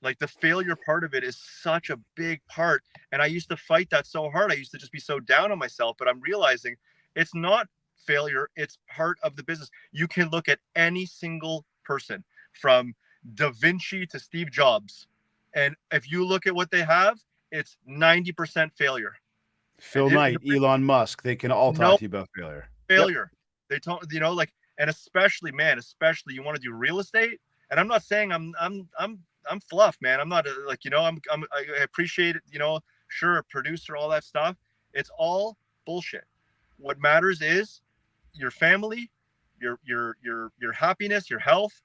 Like, the failure part of it is such a big part. And I used to fight that so hard. I used to just be so down on myself, but I'm realizing it's not failure. It's part of the business. You can look at any single person from Da Vinci to Steve Jobs. And if you look at what they have, it's 90% failure. Phil Knight, Elon Musk, they can all talk to you about failure. Yep. They talk, and especially you want to do real estate. And I'm not saying I'm fluff, man. I'm not I appreciate it, sure, a producer, all that stuff. It's all bullshit. What matters is your family, your happiness, your health.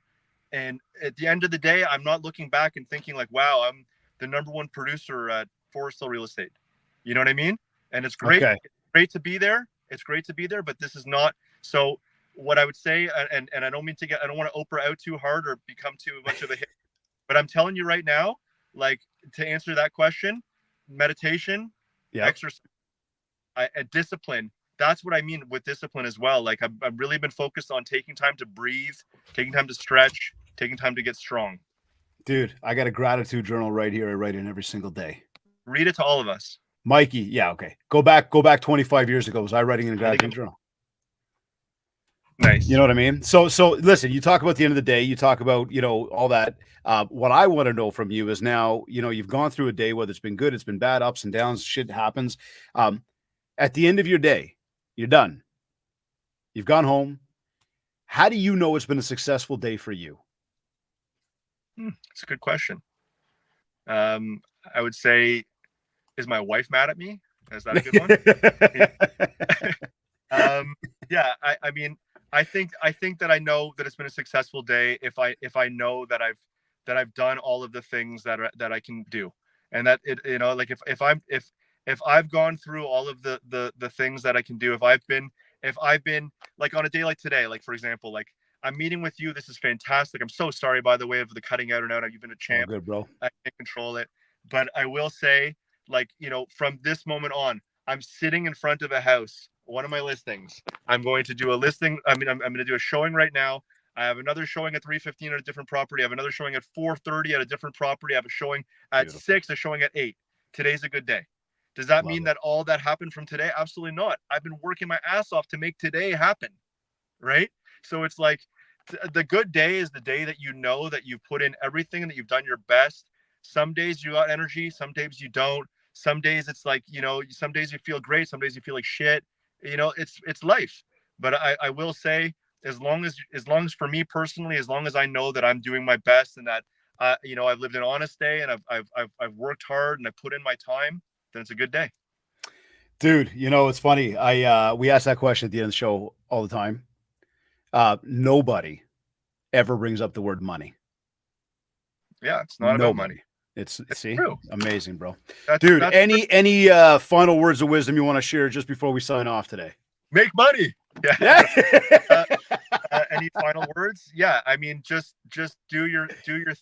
And at the end of the day, I'm not looking back and thinking like, wow, I'm the number one producer at Forest Hill Real Estate. You know what I mean? And it's great. Okay. It's great to be there. But this is not. So what I would say, and I don't want to Oprah out too hard or become too much of a hit, but I'm telling you right now, like, to answer that question, meditation, exercise, and discipline. That's what I mean with discipline as well. Like, I've really been focused on taking time to breathe, taking time to stretch, taking time to get strong. Dude, I got a gratitude journal right here. I write in every single day. Read it to all of us. Mikey, yeah, okay. Go back 25 years ago. Was I writing in a gratitude journal? Nice. You know what I mean? So listen, you talk about the end of the day, you talk about, all that. What I want to know from you is now, you've gone through a day, whether it's been good, it's been bad, ups and downs, shit happens. At the end of your day, you're done. You've gone home. How do you know it's been a successful day for you? It's a good question. I would say, is my wife mad at me? Is that a good one? Yeah. I mean, I think that I know that it's been a successful day if I know that I've done all of the things that I can do, and that it, like, if I've gone through all of the things that I can do, if I've been like, on a day like today, like, for example, like, I'm meeting with you. This is fantastic. I'm so sorry, by the way, of the cutting out and out. You've been a champ. Oh, good, bro. I can't control it, but I will say, like, from this moment on, I'm sitting in front of a house, one of my listings. I'm going to do a listing. I mean, I'm going to do a showing right now. I have another showing at 3:15 at a different property. I have another showing at 4:30 at a different property. I have a showing at 6, a showing at 8. Today's a good day. Does that mean that all that happened from today? Absolutely not. I've been working my ass off to make today happen. Right? So it's like, the good day is the day that that you put in everything and that you've done your best. Some days you got energy, some days you don't. Some days it's like, some days you feel great, some days you feel like shit. It's life. But I will say, as long as for me personally, as long as I know that I'm doing my best and that I've lived an honest day and I've worked hard and I put in my time, then it's a good day. Dude, it's funny. We ask that question at the end of the show all the time. Nobody ever brings up the word money. Yeah, it's not about money. It's see, true. amazing, bro. That's, Dude, that's any final words of wisdom you want to share just before we sign off today? make money. Yeah. Any final words? Yeah, I mean, just do your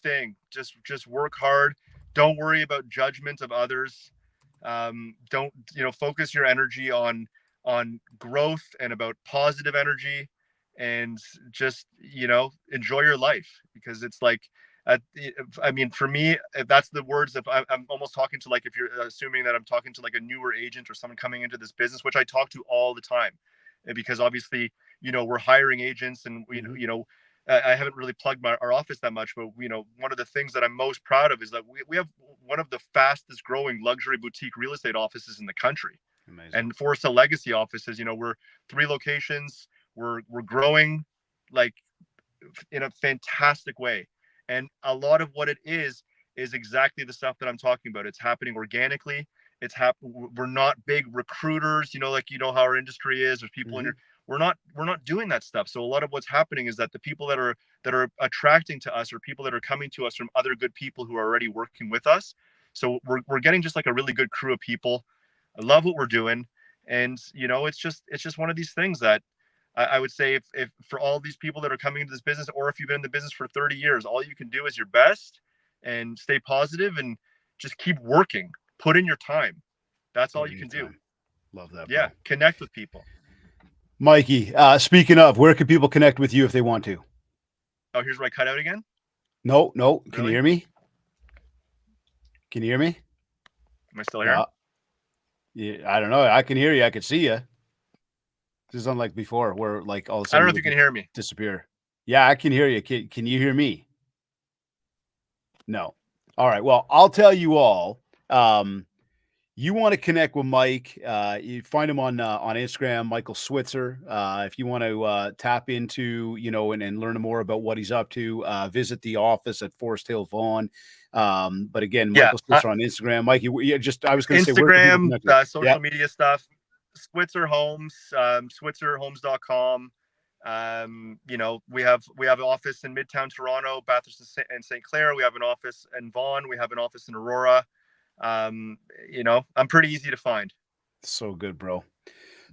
thing. Just work hard. Don't worry about judgment of others. Don't focus your energy on growth and about positive energy, and just enjoy your life, because it's like I mean, for me, if that's the words, if I'm almost talking to, like, if you're assuming that I'm talking to like a newer agent or someone coming into this business, which I talk to all the time, because obviously we're hiring agents, and I haven't really plugged our office that much, but one of the things that I'm most proud of is that we have one of the fastest growing luxury boutique real estate offices in the country. Amazing. And Foresta Legacy offices, we're 3 locations, we're growing like in a fantastic way. And a lot of what it is exactly the stuff that I'm talking about. It's happening organically. We're not big recruiters, like how our industry is. There's people in your we're not doing that stuff. So a lot of what's happening is that the people that are attracting to us are people that are coming to us from other good people who are already working with us. So we're getting just like a really good crew of people. I love what we're doing. And it's just one of these things that I would say, if for all these people that are coming into this business, or if you've been in the business for 30 years, all you can do is your best and stay positive and just keep working. Put in your time. That's all you can do. Love that. Yeah. Bro. Connect with people. Mikey, speaking of, where can people connect with you if they want to? Oh, here's where I cut out again. No. Really? Can you hear me? Can you hear me? Am I still here? Yeah, I don't know. I can hear you. I can see you. This is unlike before, where like all of a sudden I don't know if you can hear me. Disappear. Yeah, I can hear you. Can you hear me? No. All right. Well, I'll tell you all. You want to connect with Mike? You find him on Instagram, Michael Switzer. If you want to tap into and learn more about what he's up to, visit the office at Forest Hill, Vaughan. But again, Michael Switzer on Instagram. Mikey, I was going to say Instagram, social media stuff. Switzer Homes, switzerhomes.com. We have an office in Midtown Toronto, Bathurst and St. Clair. We have an office in Vaughan. We have an office in Aurora. I'm pretty easy to find. So good, bro.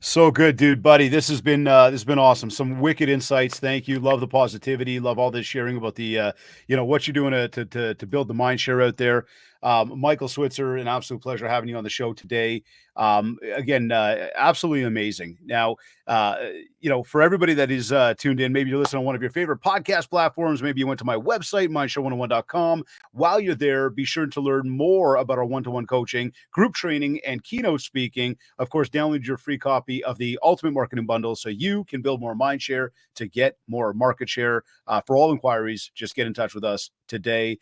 So good, dude, buddy. This has been awesome. Some wicked insights. Thank you. Love the positivity. Love all this sharing about the what you're doing to build the MindShare out there. Michael Switzer, an absolute pleasure having you on the show today. Again, absolutely amazing. Now, for everybody that is tuned in, maybe you're listening on one of your favorite podcast platforms. Maybe you went to my website, mindshare101.com. While you're there, be sure to learn more about our one-to-one coaching, group training, and keynote speaking. Of course, download your free copy of the Ultimate Marketing Bundle so you can build more mindshare to get more market share. For all inquiries, just get in touch with us today.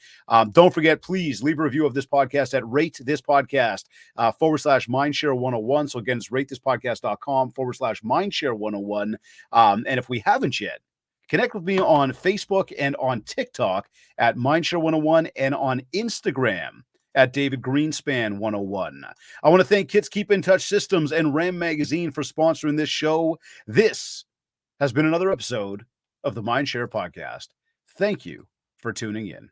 Don't forget, please leave a review of this podcast at Rate This Podcast /Mindshare 101. So again, it's ratethispodcast.com /Mindshare 101. And if we haven't yet, connect with me on Facebook and on TikTok at Mindshare 101 and on Instagram at David Greenspan 101. I want to thank Kits Keep in Touch Systems and Ram Magazine for sponsoring this show. This has been another episode of the Mindshare Podcast. Thank you for tuning in.